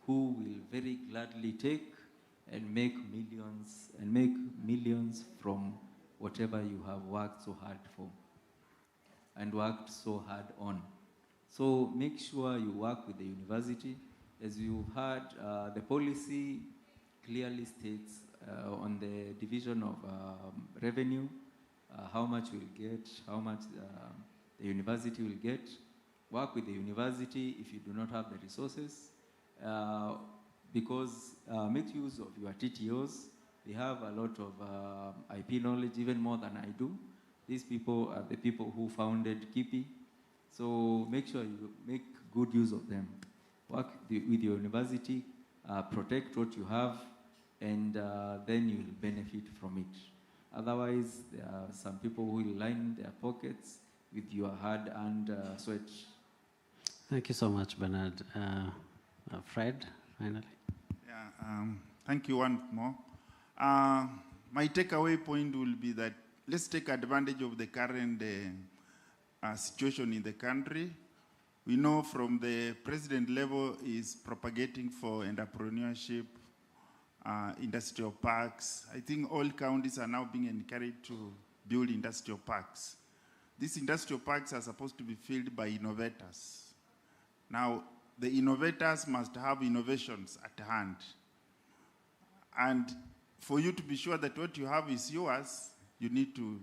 who will very gladly take and make millions from whatever you have worked so hard for and worked so hard on. So make sure you work with the university. As you heard, the policy clearly states on the division of revenue, how much we'll get, how much the university will get. Work with the university if you do not have the resources, because make use of your TTOs. They have a lot of IP knowledge, even more than I do. These people are the people who founded KIPI. So make sure you make good use of them. Work with your university, protect what you have, and then you will benefit from it. Otherwise, there are some people who will line their pockets with your hard-earned sweat. Thank you so much, Bernard. Fred, finally. Yeah, thank you once more. My takeaway point will be that let's take advantage of the current situation in the country. We know from the president level is propagating for entrepreneurship, industrial parks. I think all counties are now being encouraged to build industrial parks. These industrial parks are supposed to be filled by innovators. Now, the innovators must have innovations at hand. And for you to be sure that what you have is yours, you need to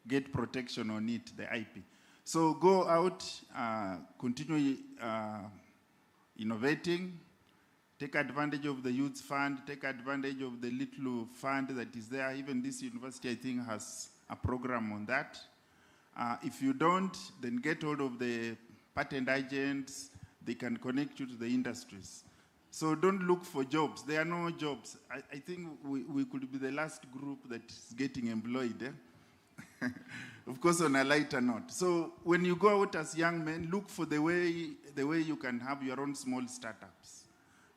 get protection on it, the IP. So go out, continue innovating, take advantage of the youth fund, take advantage of the little fund that is there. Even this university, I think, has a program on that. If you don't, then get hold of the patent agents. They can connect you to the industries. So don't look for jobs. There are no jobs. I think we could be the last group that is getting employed. Of course, on a lighter note. So when you go out as young men, look for the way you can have your own small startups.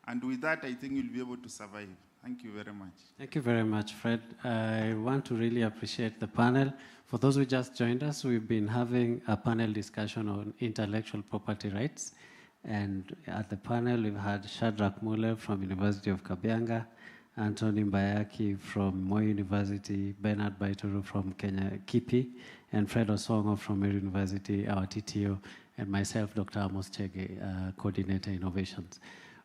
And with that, I think you'll be able to survive. Thank you very much. Thank you very much, Fred. I want to really appreciate the panel. For those who just joined us, we've been having a panel discussion on intellectual property rights. And at the panel, we've had Shadrach Muller from University of Kabianga, Anthony Mbayaki from Moi University, Bernard Baituru from Kenya KIPI, and Fred Osongo from Meru University, our TTO, and myself, Dr. Amos Chege, Coordinator Innovations.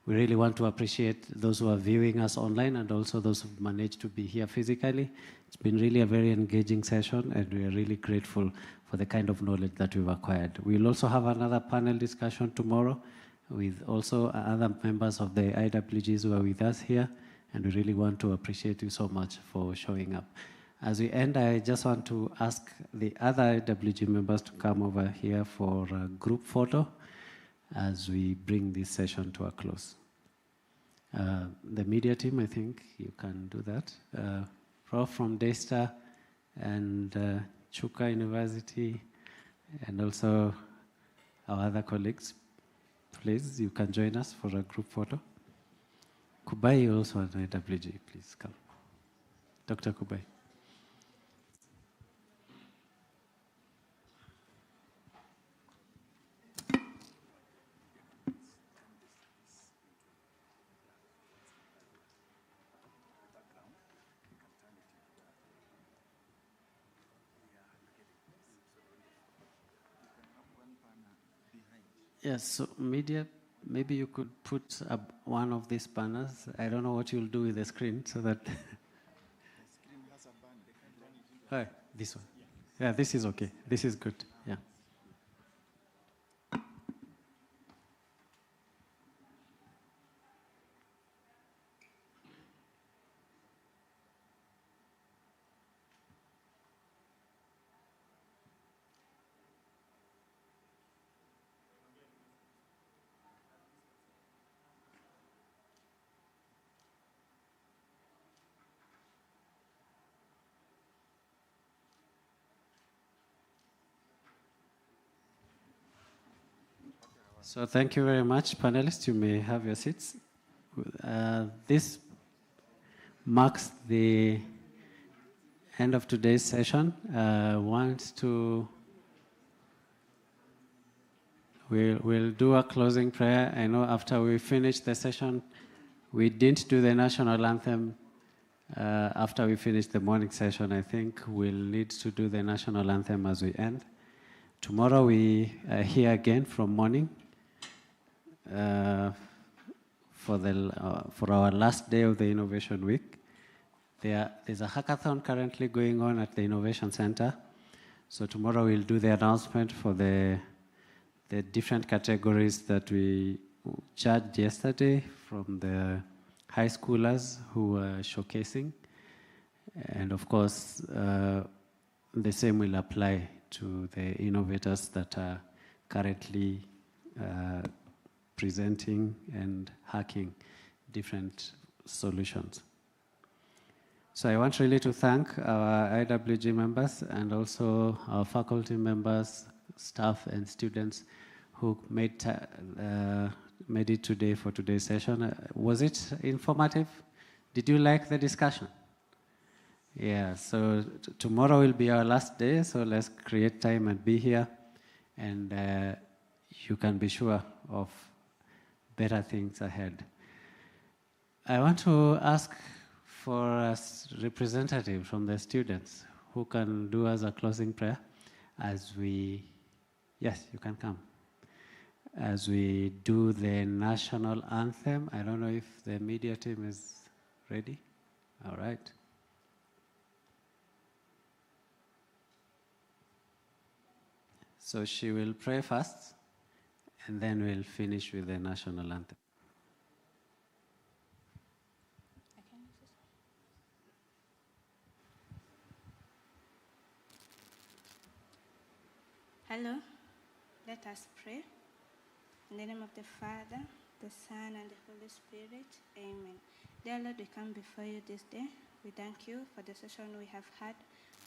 We really want to appreciate those who are viewing us online and also those who've managed to be here physically. It's been really a very engaging session, and we are really grateful for the kind of knowledge that we've acquired. We'll also have another panel discussion tomorrow with also other members of the IWGs who are with us here, and we really want to appreciate you so much for showing up. As we end, I just want to ask the other IWG members to come over here for a group photo as we bring this session to a close. The media team, I think you can do that. Prof from Daystar and Chuka University, and also our other colleagues. Please, you can join us for a group photo. Kubai also at IWG, please come. Dr. Kubai. Yes, so media, maybe you could put up one of these banners. I don't know what you'll do with the screen so that. Oh, this one. Yeah, this is okay. This is good. Yeah. So thank you very much, panelists. You may have your seats. This marks the end of today's session. We'll do a closing prayer. I know after we finish the session, we didn't do the national anthem. After we finish the morning session, I think we'll need to do the national anthem as we end. Tomorrow we are here again from morning for our last day of the Innovation Week. There's a hackathon currently going on at the Innovation Center. So tomorrow we'll do the announcement for the different categories that we judged yesterday from the high schoolers who were showcasing. And of course, the same will apply to the innovators that are currently presenting and hacking different solutions. So I want really to thank our IWG members and also our faculty members, staff and students who made it today for today's session. Was it informative? Did you like the discussion? Yeah, so tomorrow will be our last day, so let's create time and be here, and you can be sure of better things ahead. I want to ask for a representative from the students who can do us a closing prayer as we, yes, you can come. As we do the national anthem. I don't know if the media team is ready. All right. So she will pray first, and then we'll finish with the national anthem. Hello, let us pray. In the name of the Father, the Son, and the Holy Spirit, amen. Dear Lord, we come before you this day. We thank you for the session we have had,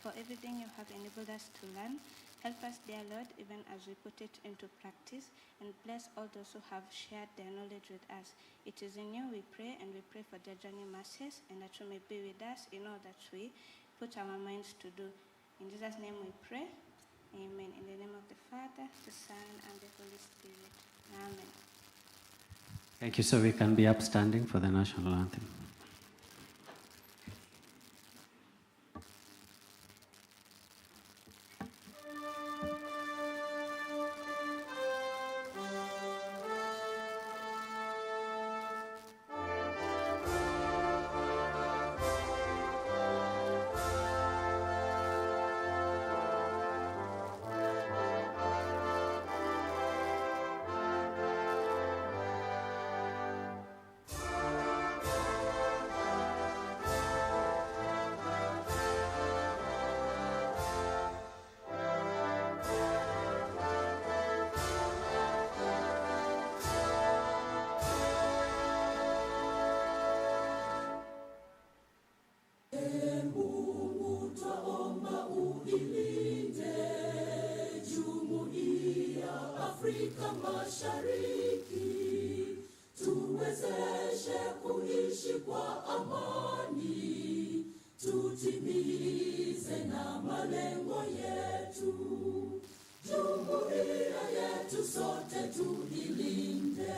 for everything you have enabled us to learn. Help us, dear Lord, even as we put it into practice, and bless all those who have shared their knowledge with us. It is in you we pray, and we pray for their journey mercies, and that you may be with us in all that we put our minds to do. In Jesus' name we pray. Amen. In the name of the Father, the Son, and the Holy Spirit. Amen. Thank you. So we can be upstanding for the national anthem. Afrika Mashariki, tuwezeshe kuishi kwa amani, tutimize na malengo yetu. Jumuiya yetu sote tuilinde,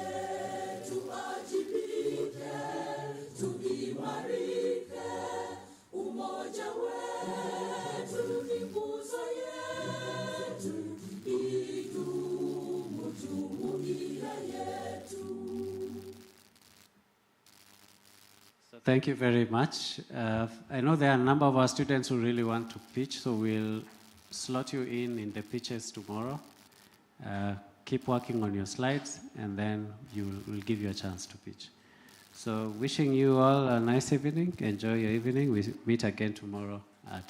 tuajibike, tuimarike, umoja wetu ni nguzo yetu. Jumuiya Thank you very much. I know there are a number of our students who really want to pitch, so we'll slot you in the pitches tomorrow. Keep working on your slides, and then we'll give you a chance to pitch. So wishing you all a nice evening. Enjoy your evening. We meet again tomorrow at